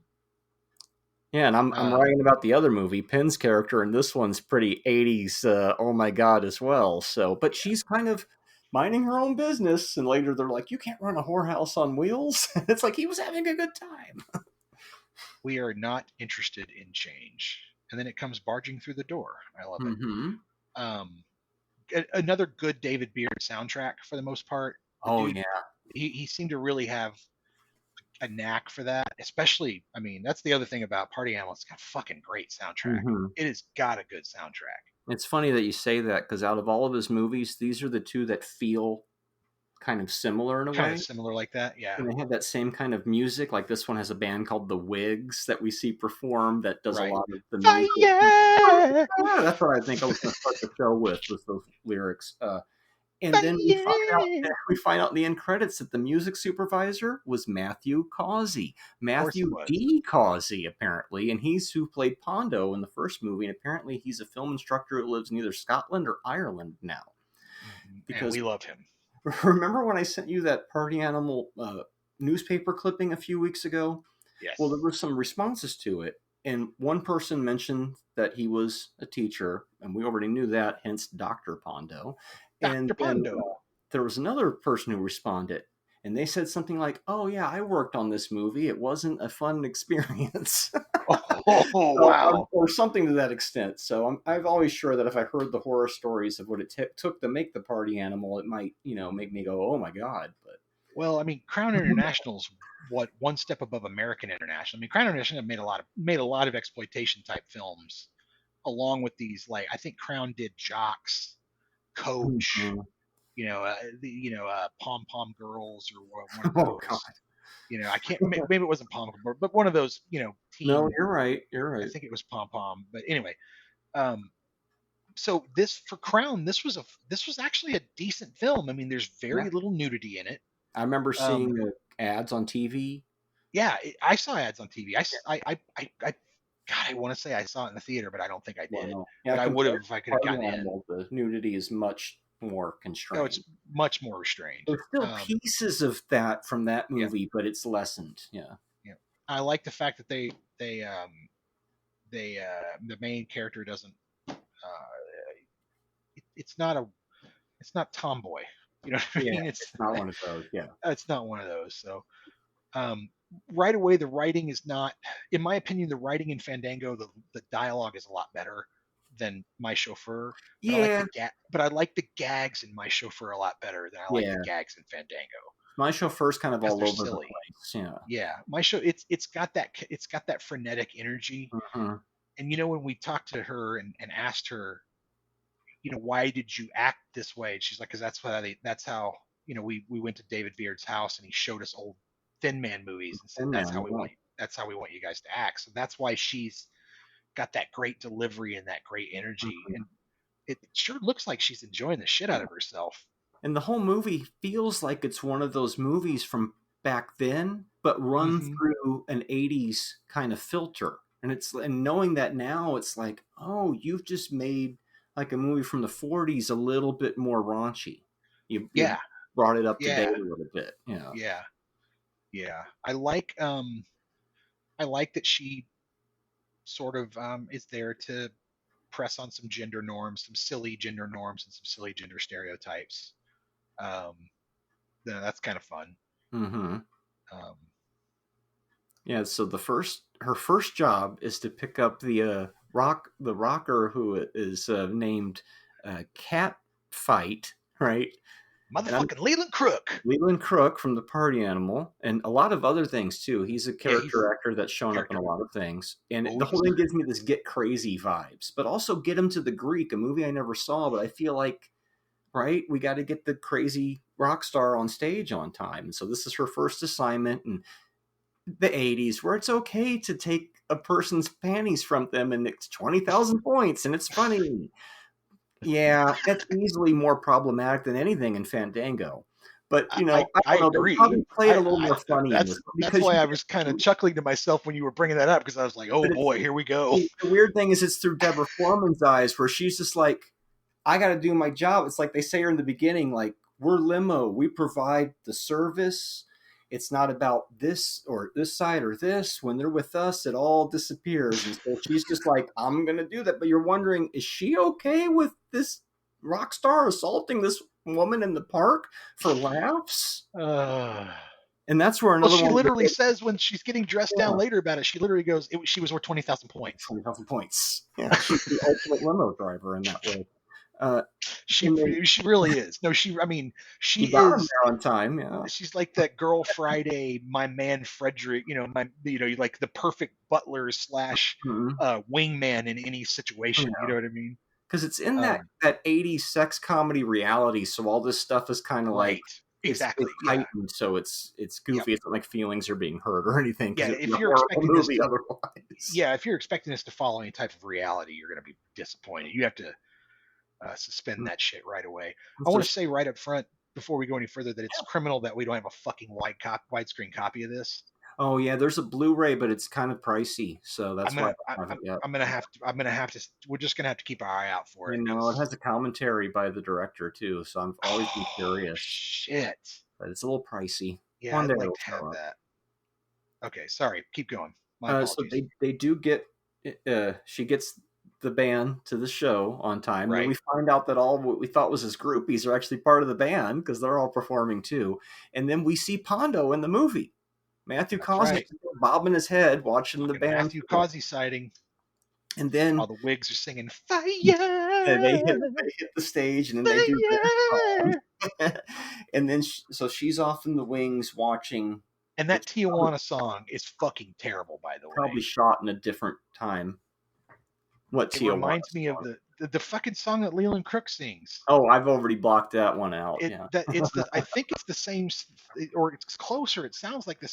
Yeah, and I'm writing about the other movie. Penn's character in this one's pretty 80s, oh my god, as well. So, but she's kind of minding her own business, and later they're like, "You can't run a whorehouse on wheels." It's like he was having a good time. We are not interested in change, and then it comes barging through the door. I love it. Mm-hmm. Another good David Beard soundtrack for the most part. Oh Dude, yeah, he seemed to really have a knack for that. Especially, I mean, that's the other thing about Party Animal. It's got a fucking great soundtrack. Mm-hmm. It has got a good soundtrack. It's funny that you say that because out of all of his movies, these are the two that feel kind of similar in a Kind way. of similar like that, yeah. And they have that same kind of music. Like this one has a band called the Wigs that we see perform that does Right. a lot of the music. Fire! That's what I think I was going to start the show with those lyrics. And then we find out in the end credits that the music supervisor was Matthew Causey. Matthew D. Causey, apparently. And he's who played Pondo in the first movie. And apparently he's a film instructor who lives in either Scotland or Ireland now. Because we love him. Remember when I sent you that Party Animal newspaper clipping a few weeks ago? Yes. Well, there were some responses to it. And one person mentioned that he was a teacher. And we already knew that, hence Dr. Pondo. And there was another person who responded, and they said something like, "Oh yeah, I worked on this movie. It wasn't a fun experience." Wow, or something to that extent. So I've always sure that if I heard the horror stories of what it took to make the Party Animal, it might make me go, "Oh my god!" But well, I mean, Crown International's one step above American International. I mean, Crown International made a lot of exploitation type films, along with these. Like I think Crown did Jocks, Coach, Pom Pom Girls or one of those. Oh god. I can't. Maybe it wasn't Pom Pom, but one of those. Teen, no, you're right. You're right. I think it was Pom Pom. But anyway, so this for Crown, this was actually a decent film. I mean, there's very little nudity in it. I remember seeing ads on TV. Yeah, I saw ads on TV. God, I want to say I saw it in the theater, but I don't think I did. Well, but I would have if I could have gotten in. The nudity is much more constrained. No, it's much more restrained. There's still pieces of that from that movie, but it's lessened. Yeah. Yeah. I like the fact that the main character doesn't. It's not tomboy. You know what I mean? It's not one of those. Yeah. It's not one of those. So, right away, the writing is not, in my opinion, the writing in Fandango, the dialogue is a lot better than My Chauffeur. But I like the gags in My Chauffeur a lot better than I like the gags in Fandango. My Chauffeur's kind of all over the place. Yeah. Yeah. It's got that frenetic energy. Mm-hmm. And when we talked to her and asked her, why did you act this way? And she's like, because that's how we went to David Beard's house and he showed us old Thin Man movies and said that's how we want you guys to act. So that's why she's got that great delivery and that great energy. Mm-hmm. And it sure looks like she's enjoying the shit out of herself. And the whole movie feels like it's one of those movies from back then, but run through an 80s kind of filter. And knowing that now, it's like, oh, you've just made like a movie from the 40s a little bit more raunchy. You brought it up to date a little bit. Yeah. I like that she sort of is there to press on some gender norms, some silly gender norms and some silly gender stereotypes. That's kind of fun. Mm-hmm. So her first job is to pick up the rocker who is named Cat Fight, right? Motherfucking Leland Crook. Leland Crook from The Party Animal, and a lot of other things too. He's a character actor that's shown up in a lot of things, and the whole thing gives me this Get Crazy vibes, but also Get Him to the Greek, a movie I never saw, but I feel like, right, we got to get the crazy rock star on stage on time, and so this is her first assignment in the 80s, where it's okay to take a person's panties from them, and it's 20,000 points, and it's funny. Yeah, that's easily more problematic than anything in Fandango. But, you know, I don't know, agree. they probably play it a little more funny. That's why I was kind of chuckling to myself when you were bringing that up, because I was like, oh boy, here we go. The weird thing is it's through Deborah Foreman's eyes, where she's just like, I got to do my job. It's like they say her in the beginning, like, we're limo. We provide the service. It's not about this or this side or this. When they're with us, it all disappears. And so she's just like, I'm going to do that. But you're wondering, is she okay with this rock star assaulting this woman in the park for laughs? And that's where another she literally says when she's getting dressed down later about it, she literally goes, she was worth 20,000 points. 20,000 points. Yeah, she's the ultimate limo driver in that way. She really is. No, she is on time. Yeah, she's like that girl Friday, my man Frederick. Like the perfect butler / wingman in any situation. You know what I mean? Because it's in that 80s sex comedy reality, so all this stuff is kind of like exactly it's heightened, so it's goofy. Yep. It's not like feelings are being hurt or anything. Yeah, if you're expecting if you're expecting this to follow any type of reality, you're going to be disappointed. You have to suspend that shit right away. I want to say right up front before we go any further that it's criminal that we don't have a fucking widescreen copy of this. Oh yeah, there's a Blu-ray, but it's kind of pricey, so that's why I'm gonna have to. We're just gonna have to keep our eye out for it. You know, it has a commentary by the director too, so I'm always been curious. Shit, but it's a little pricey. Yeah, I'd like to have that. Okay, sorry. Keep going. So they do get. She gets the band to the show on time. Right. And we find out that all what we thought was his groupies are actually part of the band because they're all performing too. And then we see Pondo in the movie. Matthew Causey bobbing his head, watching the band. Matthew Causey sighting. And then all the wigs are singing fire. And they hit the stage, and then they do that. And then so she's off in the wings watching. And that Tijuana song is fucking terrible, by the way. Probably shot in a different time. It reminds me of the fucking song that Leland Crook sings. Oh, I've already blocked that one out. I think it's the same, or it's closer. It sounds like the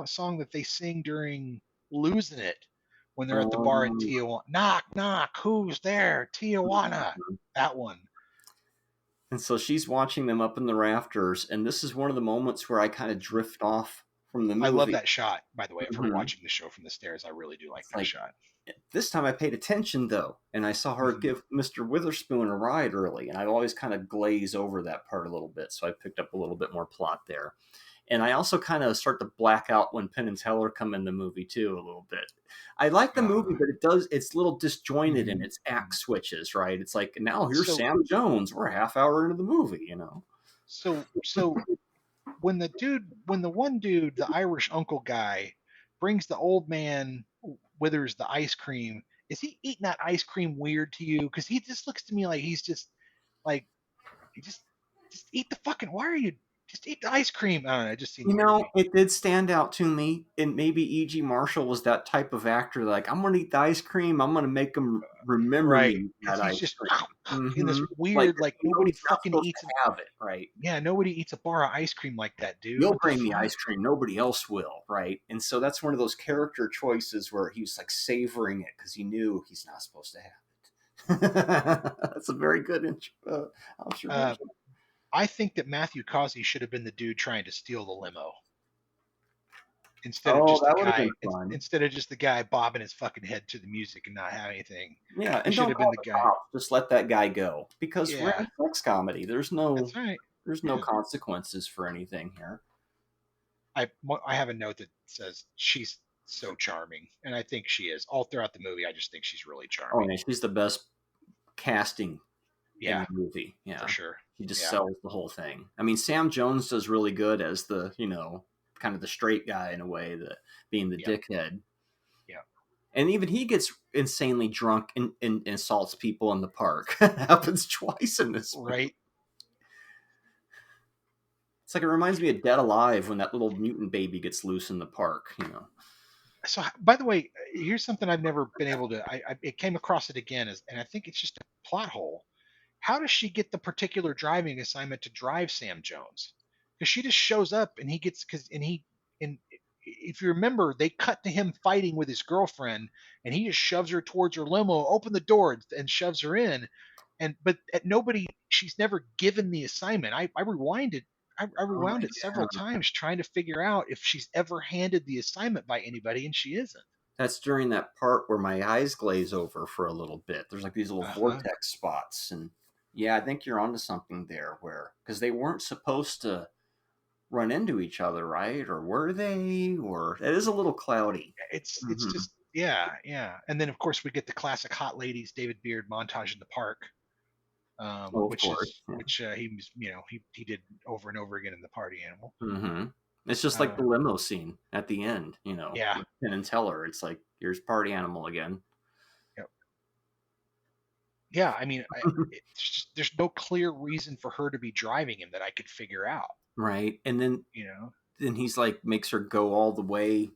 song that they sing during Losing It when they're at the bar in Tijuana. Knock, knock, who's there? Tijuana. That one. And so she's watching them up in the rafters, and this is one of the moments where I kind of drift off from the movie. I love that shot, by the way. If we're watching the show from the stairs, I really do like that shot. This time I paid attention, though, and I saw her give Mr. Witherspoon a ride early, and I always kind of glaze over that part a little bit, so I picked up a little bit more plot there. And I also kind of start to black out when Penn and Teller come in the movie, too, a little bit. I like the movie, but it's a little disjointed in its act switches, right? It's like, now here's Sam Jones. We're a half hour into the movie, you know? So when the one dude, the Irish uncle guy, brings the old man Withers the ice cream, is he eating that ice cream weird to you? Because he just looks to me like he's just like, just eat the fucking, why are you, just eat the ice cream? I don't know, it just seems it did stand out to me, and maybe E.G. Marshall was that type of actor, like, I'm going to eat the ice cream, I'm going to make him remember me that ice cream. In this weird, like nobody fucking eats have it, right? Yeah, nobody eats a bar of ice cream like that, dude. You'll bring me ice cream, nobody else will, right? And so that's one of those character choices where he was like savoring it because he knew he's not supposed to have it. That's a very good observation. I think that Matthew Causey should have been the dude trying to steal the limo. Instead of just the guy bobbing his fucking head to the music and not have anything. Yeah, and don't call the guy. Just let that guy go. Because we're in a sex comedy. There's no consequences for anything here. I have a note that says she's so charming, and I think she is. All throughout the movie, I just think she's really charming. Oh, yeah, she's the best casting in the movie. Yeah, for sure. He just sells the whole thing. I mean, Sam Jones does really good as the, kind of the straight guy in a way, that being the dickhead. Yeah. And even he gets insanely drunk and assaults people in the park. It happens twice in this movie. Right. It's like it reminds me of Dead Alive when that little mutant baby gets loose in the park. So, by the way, here's something I've never been able to. I came across it again, and I think it's just a plot hole. How does she get the particular driving assignment to drive Sam Jones? Because she just shows up and he gets and if you remember, they cut to him fighting with his girlfriend, and he just shoves her towards her limo, open the door, and shoves her in. But at nobody, she's never given the assignment. I rewound it. I rewound it several times trying to figure out if she's ever handed the assignment by anybody, and she isn't. That's during that part where my eyes glaze over for a little bit. There's like these little vortex spots, and yeah, I think you're onto something there. Because they weren't supposed to run into each other, right? Or were they? Or it is a little cloudy. It's just yeah. And then of course we get the classic hot ladies David Beard montage in the park. Which he was, he did over and over again in the Party Animal. Mm-hmm. It's just like the limo scene at the end, Yeah. Penn and Teller. It's like, here's Party Animal again. Yep. Yeah, I mean, there's no clear reason for her to be driving him that I could figure out. Right, and then then he's like makes her go all the way.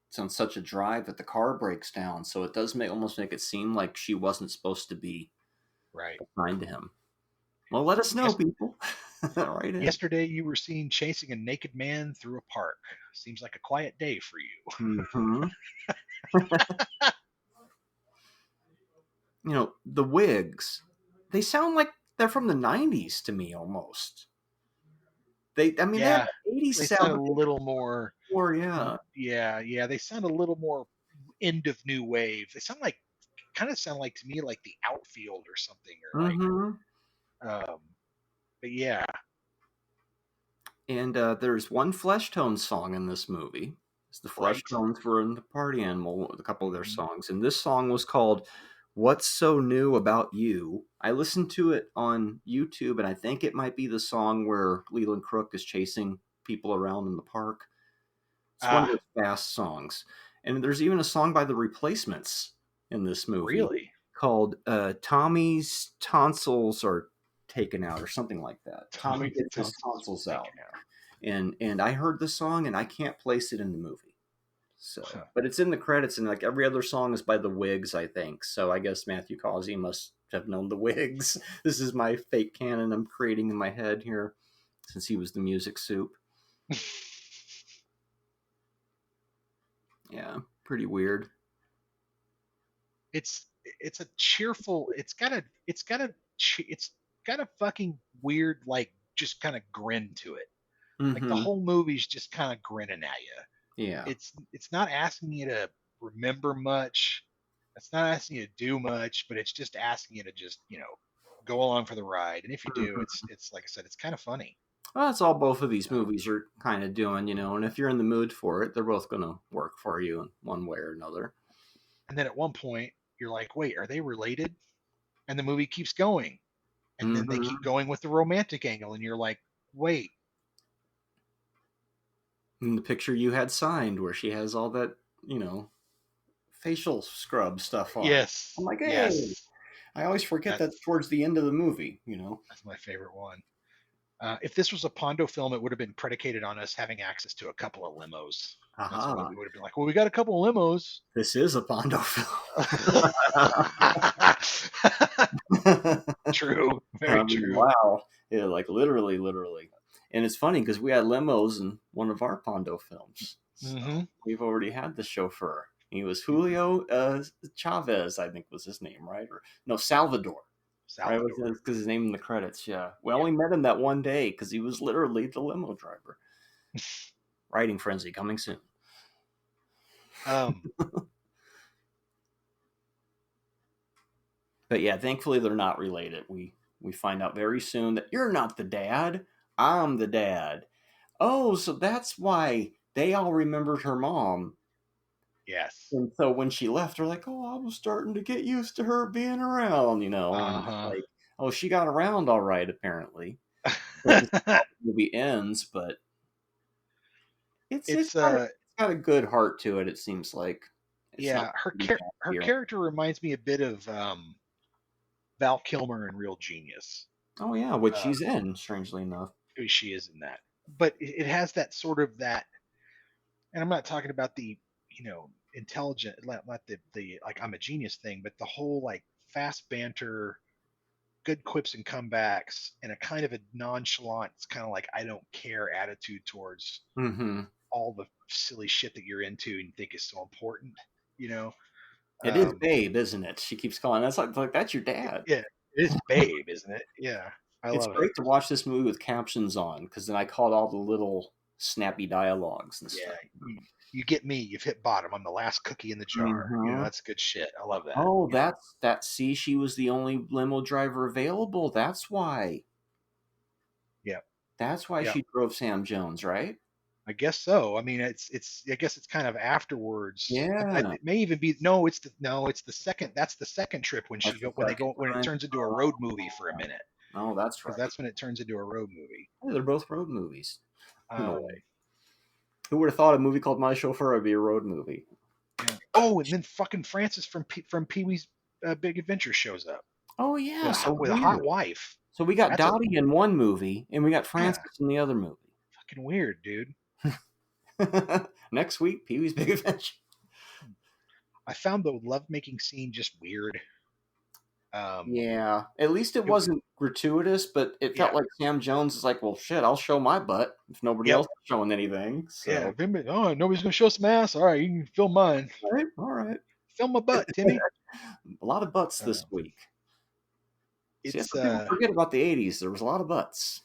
It's on such a drive that the car breaks down, so it does almost make it seem like she wasn't supposed to be assigned to him. Well, let us know, people. Right. Yesterday, you were seen chasing a naked man through a park. Seems like a quiet day for you. Mm-hmm. The wigs, they sound like they're from the 90s to me almost. They have 80s they sound a little more. Yeah. They sound a little more end of new wave. They kind of sound like to me like the Outfield or something, or but yeah. And there's one Flesh Tone song in this movie. The Flesh Tones were in the Party Animal with a couple of their songs, and this song was called "What's So New About You." I listened to it on YouTube, and I think it might be the song where Leland Crook is chasing people around in the park. It's one of those fast songs, and there's even a song by the Replacements in this movie, called "Tommy's Tonsils Are Taken Out" or something like that. Tommy gets his tonsils out. And I heard the song, and I can't place it in the movie. So, but it's in the credits, and like every other song is by the Wigs, I think. So I guess Matthew Causey must have known the Wigs. This is my fake canon I'm creating in my head here, since he was the Music Soup. Yeah, pretty weird. It's a cheerful. It's got a fucking weird, like, just kind of grin to it. Like the whole movie's just kind of grinning at you. Yeah. It's not asking you to remember much. It's not asking you to do much, but it's just asking you to just, go along for the ride. And if you do, it's like I said, it's kind of funny. Well, that's all both of these movies are kind of doing, and if you're in the mood for it, they're both going to work for you in one way or another. And then at one point, you're like, wait, are they related? And the movie keeps going. And then they keep going with the romantic angle, and you're like, wait. And the picture you had signed where she has all that, facial scrub stuff on. Yes. I'm like, hey. Yes. I always forget that's towards the end of the movie, That's my favorite one. If this was a Pondo film, it would have been predicated on us having access to a couple of limos. We would have been like, well, we got a couple of limos. This is a Pondo film. True. Very true. Wow. Yeah, like literally. And it's funny because we had limos in one of our Pondo films. So we've already had the chauffeur. He was Julio Chavez, I think was his name, right? Or no, Salvador. Right? Because his name in the credits, yeah. We only met him that one day because he was literally the limo driver. Writing frenzy coming soon. But yeah, thankfully they're not related. We find out very soon that you're not the dad. I'm the dad. Oh, so that's why they all remembered her mom. Yes. And so when she left, they're like, oh, I was starting to get used to her being around, Like, oh, she got around all right, apparently. The movie ends, but it's got a good heart to it, it seems like. Her character reminds me a bit of Val Kilmer in Real Genius. Oh, yeah, which she's in, strangely enough. She is in that. but it has that sort of that, and I'm not talking about the, intelligent, not the like I'm a genius thing, but the whole like fast banter, good quips and comebacks, and a kind of a nonchalant, it's kind of like I don't care attitude towards Mm-hmm. all the silly shit that you're into and think is so important, you know. It is Um, Babe, isn't it? She keeps calling. That's like that's your dad. yeah, it is Babe, isn't it? Yeah, I It's love it. great to watch this movie with captions on because then I caught all the little snappy dialogues and Yeah, stuff. you get me. You've hit bottom. I'm the last cookie in the jar. Mhm. That's good shit. I love that. Oh, you know? see, she was the only limo driver available. That's why. Yeah, That's why yeah. she drove Sam Jones, right? I guess so. I mean, it's. I guess it's kind of afterwards. Yeah. It may even be no. It's the second. That's the second trip when That's the when they second go when it time. turns into a road movie for a minute, Oh, that's because right. that's when it turns into a road movie. Yeah, they're both road movies. In a Um, way. Who would have thought a movie called My Chauffeur would be a road movie? yeah. Oh, and then fucking Francis from Pee Wee's Big Adventure shows up Oh yeah, so with a hot weird. wife. So we got That's a Dottie in one movie, and we got yeah, Francis in the other movie. fucking weird, dude. Next week, Pee Wee's Big Adventure. I found the lovemaking scene just weird. Yeah, at least it wasn't gratuitous, but it felt Yeah. like Sam Jones is like, well, shit, I'll show my butt if nobody Yep. else is showing anything. So, Yeah. Oh, nobody's gonna show some ass. All right, you can film mine. all right. Film my butt, Timmy. A lot of butts this week. See, that's It's what people forget about the 80s. There was a lot of butts.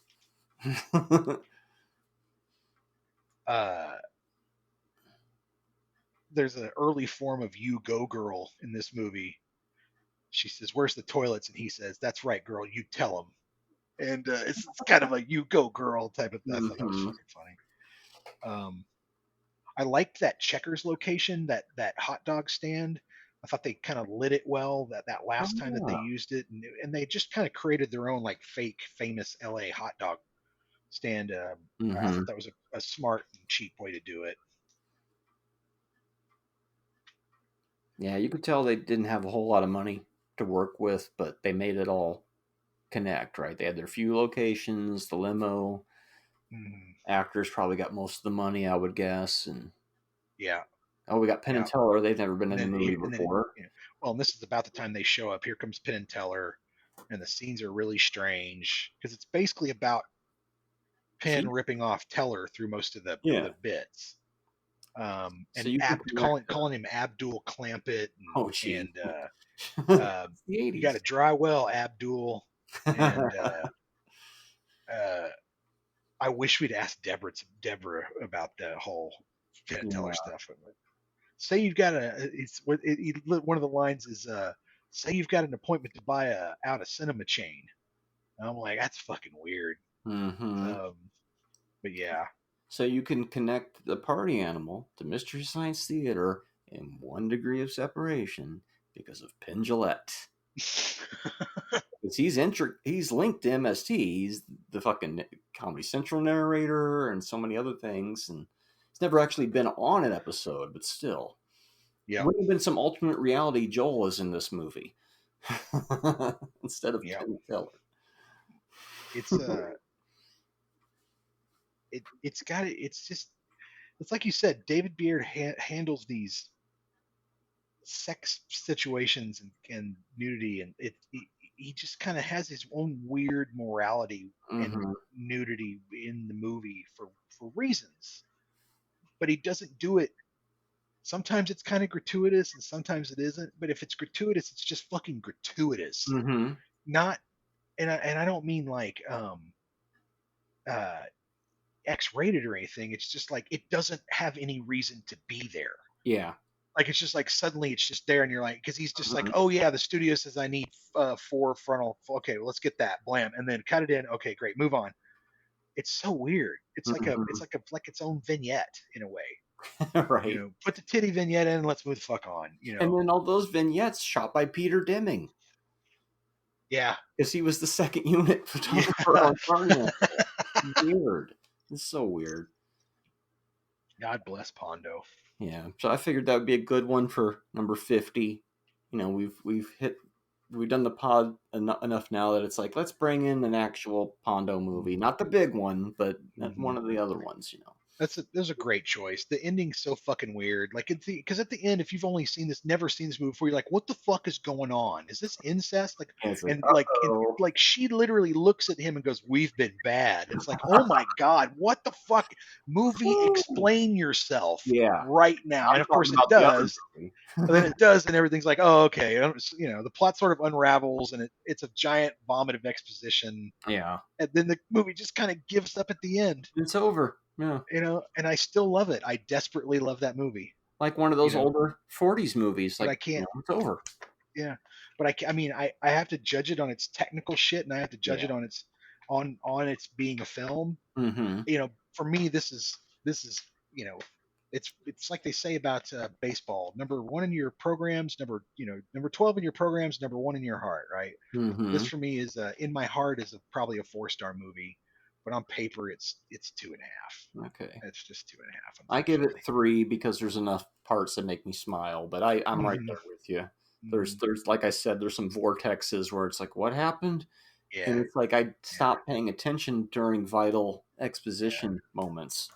there's an early form of "you go girl" in this movie. She says, "Where's the toilets?" And he says, "That's right, girl. You tell him." And it's kind of like "you go girl" type of thing. I thought that was Mhm. fucking funny. I liked that Checkers location, that hot dog stand. I thought they kind of lit it well that last time that they Yeah. used it, and they just kind of created their own like fake famous LA hot dog stand. I Mhm. thought that was a smart and cheap way to do it. Yeah, you could tell they didn't have a whole lot of money to work with, but they made it all connect, right? They had their few locations, the limo. Mhm. Actors probably got most of the money, I would guess. And Yeah. we got Penn and Yeah. Teller. They've never been And in the then, movie and then before. well, and this is about the time they show up. Here comes Penn and Teller, and the scenes are really strange because it's basically about Penn See? ripping off Teller through most of the Yeah. bits. So And you can calling him Abdul Clampett, Oh, gee. and The you got 80s. to dry well, Abdul. And I wish we'd asked Deborah about the whole Penn and Teller Yeah. stuff. Say you've got one of the lines is say you've got an appointment to buy out a cinema chain. And I'm like, that's fucking weird. Mhm. But yeah. So you can connect the party animal to Mystery Science Theater in 1 degree of separation because of Penn Jillette. Because he's linked to MST. He's the fucking Comedy Central narrator and so many other things. And he's never actually been on an episode, but still. Yeah. Would have been some alternate reality Joel is in this movie instead of Yeah. Penn Teller. It's it's like you said, David Beard handles these sex situations and nudity, and he just kind of has his own weird morality and Mhm. nudity in the movie for reasons, but he doesn't do it. Sometimes it's kind of gratuitous and sometimes it isn't, but if it's gratuitous, it's just fucking gratuitous. Mhm. Not and I don't mean like uh X-rated or anything. It's just like it doesn't have any reason to be there. Yeah. Like it's just like suddenly it's just there, and you're like, because he's just like, Mhm. oh yeah, the studio says I need 4 frontal. Okay, well, let's get that. Blam, and then cut it in. Okay, great, move on. It's so weird. It's like Mhm. like its own vignette in a way. Right. Put the titty vignette in, and let's move the fuck on. And then all those vignettes shot by Peter Deming. Yeah. Because he was the second unit photographer on Guardian. Weird. It's so weird. God bless Pondo. Yeah. So I figured that would be a good one for number 50. We've hit we've done the pod enough now that it's like, let's bring in an actual Pondo movie, not the big one, but one of the other ones, you know. There's a great choice. The ending's so fucking weird. Like, because at the end, if you've only never seen this movie before, you're like, what the fuck is going on? Is this incest? Like, And it's like, and uh-oh. like she literally looks at him and goes, "We've been bad." It's like, oh my god, what the fuck? Movie, explain yourself, Yeah. right now. And of course it talking about the other does. movie. And then it does, and everything's like, oh, okay. You know, the plot sort of unravels, and it's a giant vomit of exposition. Yeah. And then the movie just kind of gives up at the end. It's over. Yeah. You know, and I still love it. I desperately love that movie. Like one of those You know, older 40s movies. but Like, I can't. it's over. Yeah, but I mean, I have to judge it on its technical shit, and I have to judge it on its being a film. Mm-hmm. You know, for me, this is you know, it's like they say about baseball: number 1 in your programs, number 12 in your programs, number 1 in your heart. Right. Mm-hmm. This for me is in my heart is probably a 4-star movie, but on paper it's 2.5. Okay. It's just 2.5. I give it 3 because there's enough parts that make me smile, but I'm right there with you. There's like I said, there's some vortexes where it's like, what happened? Yeah. And it's like I stopped paying attention during vital exposition moments.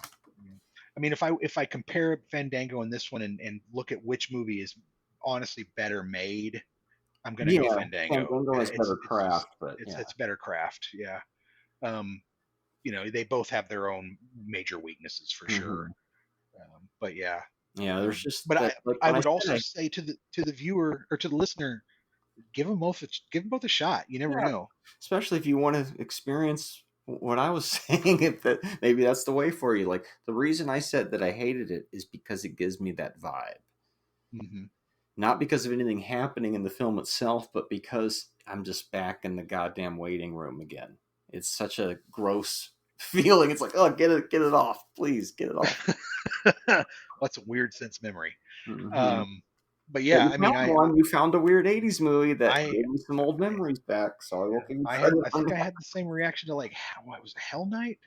I mean, if I compare Fandango and this one and look at which movie is honestly better made, I'm gonna go Fandango. Fandango has better craft, but it's better craft. Yeah. You know, they both have their own major weaknesses for sure. But yeah. Yeah, there's just. But like I would also say to the viewer or to the listener, give them both a shot. You never know. Especially if you want to experience what I was saying, if that maybe that's the way for you. Like, the reason I said that I hated it is because it gives me that vibe. Mm-hmm. Not because of anything happening in the film itself, but because I'm just back in the goddamn waiting room again. It's such a gross feeling. It's like, oh, get it off, please, get it off. That's a weird sense memory. Mm-hmm. But yeah, I mean, you found a weird '80s movie that gave me some old memories back. So I think I had the same reaction to, like, what was it, Hell Night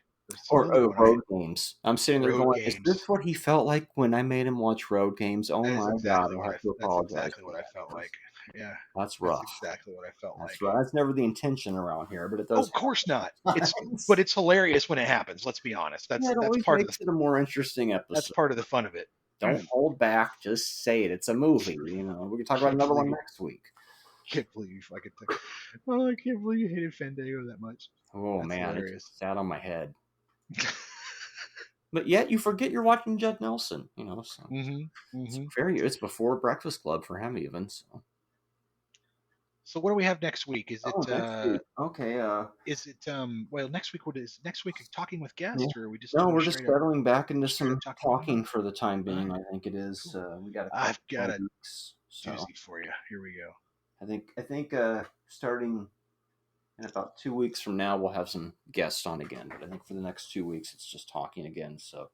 or Road Games. I'm sitting there going, Games. is this what he felt like when I made him watch Road Games? Oh my god, I have to apologize. That's exactly what I felt like. Yeah, that's rough. That's exactly what I felt like. Right. That's never the intention around here, but it does. Of course not. But it's hilarious when it happens. Let's be honest. That's part of it a more interesting episode. That's part of the fun of it. Don't hold back. Just say it. It's a movie. You know, we can talk about another one next week. Can't believe I can't believe you hated Fandango that much. Oh, that's man, hilarious. It sat on my head. But yet you forget you're watching Judd Nelson. You know, so it's before Breakfast Club for him even. So what do we have next week? Is it next week. Okay? Is it well, next week? What is next week? Talking with guests, or are we just? No, we're just settling back into some talking for the time being. I think it is. Cool. We got. I've got a doozy for you. Here we go. I think starting in about 2 weeks from now, we'll have some guests on again. But I think for the next 2 weeks, it's just talking again. So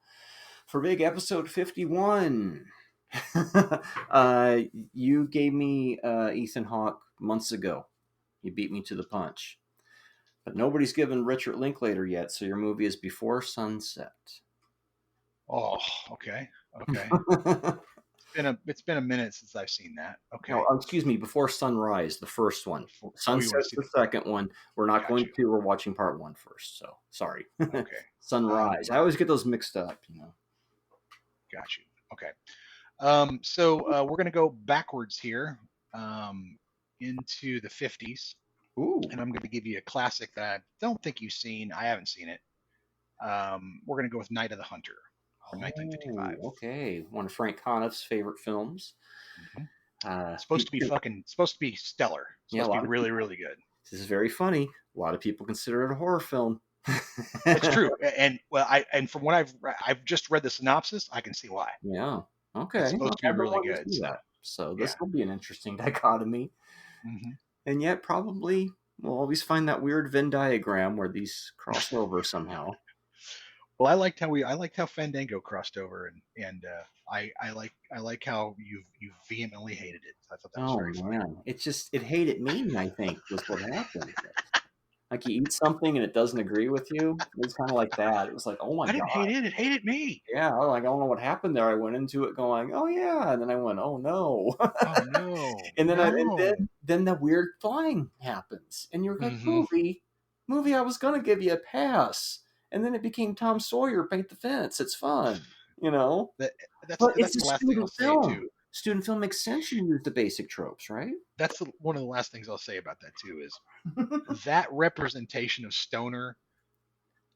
for big episode 51. You gave me Ethan Hawke months ago. You beat me to the punch. But nobody's given Richard Linklater yet, so your movie is Before Sunset. Oh, okay. It's been a minute since I've seen that. Okay. No, excuse me, Before Sunrise, the first one. Sunset's the second one. We're not going to. We're watching part 1 first, so sorry. Okay. Sunrise. I always get those mixed up, you know. Got you. Okay. So we're going to go backwards here into the 50s. Ooh. And I'm going to give you a classic that I don't think you've seen. I haven't seen it. We're going to go with Night of the Hunter from 1955. Okay. One of Frank Conniff's favorite films. Supposed to be stellar. Supposed to be really, really good. This is very funny. A lot of people consider it a horror film. It's true. And from what I've just read the synopsis, I can see why. Yeah. Okay. It's supposed to be really good. So this will be an interesting dichotomy. Mm-hmm. And yet probably we'll always find that weird Venn diagram where these cross over somehow. Well, I liked how Fandango crossed over, and I like how you vehemently hated it. I thought that was very funny. It hated me, I think, was what happened. Like you eat something and it doesn't agree with you. It was kind of like that. It was like, oh my I didn't God. hate it. It hated me. Yeah, I was like, I don't know what happened there. I went into it going, oh yeah, and then I went, oh no. Oh no. And then no. then the weird flying happens, and you're like, Mhm. movie, I was gonna give you a pass, and then it became Tom Sawyer paint the fence. It's fun, you know. That's But that's it's a the last thing I'll student say film. too. Student film makes sense. You use the basic tropes, right? That's one of the last things I'll say about that too is that representation of stoner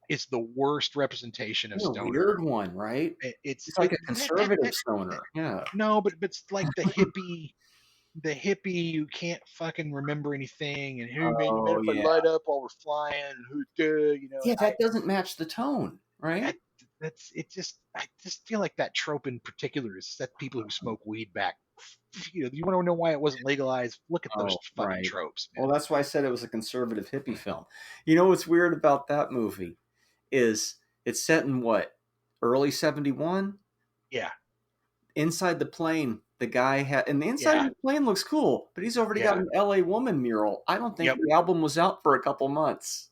is the worst representation of It's a stoner. weird one, right? It's It's like a conservative stoner. Yeah. No, but it's like the hippie who can't fucking remember anything, and who man, you Oh, better put yeah. light up while we're flying, and you know. Yeah, that doesn't match the tone, right? That's it. I just feel like that trope in particular is set people who smoke weed back. You know, you want to know why it wasn't legalized? Look at those fucking right. tropes, man. Well, that's why I said it was a conservative hippie film. You know what's weird about that movie is it's set in what, early 71? Yeah. Inside the plane, the guy had, and the inside of the plane looks cool, but he's already got an LA Woman mural. I don't think the album was out for a couple months.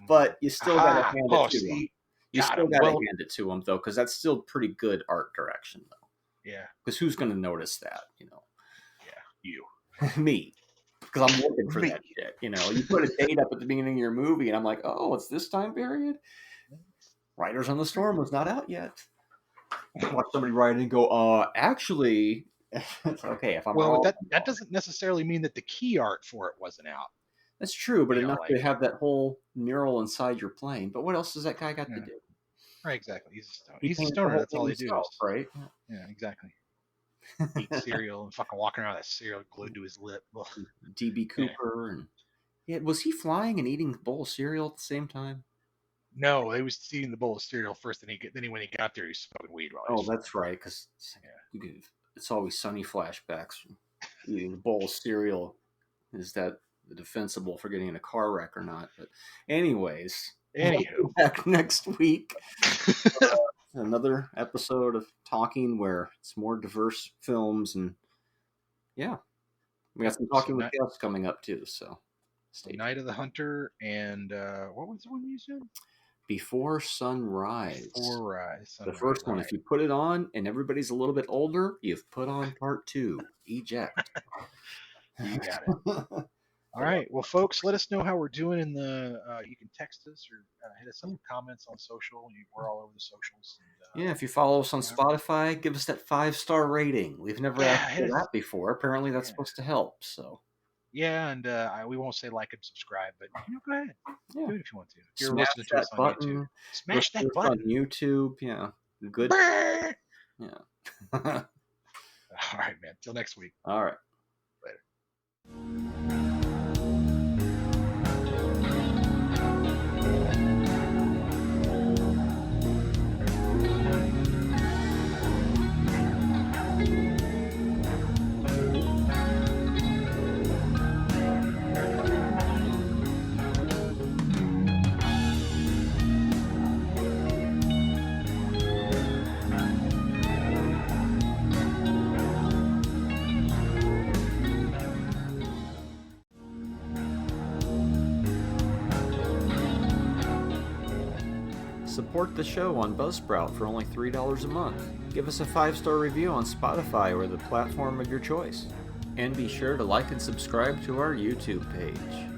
But you still got to hand it to him. You still got to hand it to him, though, because that's still pretty good art direction, though. Yeah. Because who's going to notice that, you know? Yeah, you. Me. Because I'm looking for that shit, you know? You put a date up at the beginning of your movie, and I'm like, oh, it's this time period? Riders on the Storm was not out yet. Watch somebody write it and go, actually, it's okay if I'm wrong. Well, that doesn't necessarily mean that the key art for it wasn't out. That's true, but You know, enough to have that whole mural inside your plane. But what else does that guy got to do? Right, exactly. He's a stoner. He He's a paints the stoner. whole That's all thing he himself, does. right? Yeah, exactly. Eat cereal and fucking walking around with that cereal glued to his lip. Ugh. DB Cooper and was he flying and eating a bowl of cereal at the same time? No, he was eating the bowl of cereal first, and then when he got there, he was smoking weed. While he was That's right, because it's always sunny flashbacks. Eating a bowl of cereal. Is that defensible for getting in a car wreck or not? But anyways, we'll be back next week. Another episode of Talking where it's more diverse films, and we got some Talking with guests coming up too. So Night of the Hunter and what was the one you said? Before Sunrise. Sunrise. The first one. If you put it on and everybody's a little bit older, you've put on part 2. Eject. You got it. All right. Well, folks, let us know how we're doing in the. You can text us or hit us up with comments on social. We're all over the socials. And, if you follow us on Spotify, give us that 5-star rating. We've never asked for that before. Apparently, that's supposed to help. So. Yeah, and we won't say like and subscribe, but go ahead. Do it if you want to. If you're Smash listening to that us on button. YouTube. Smash that button. On YouTube, yeah. Good. Yeah. All right, man. Till next week. All right. Later. Support the show on Buzzsprout for only $3 a month. Give us a 5-star review on Spotify or the platform of your choice. And be sure to like and subscribe to our YouTube page.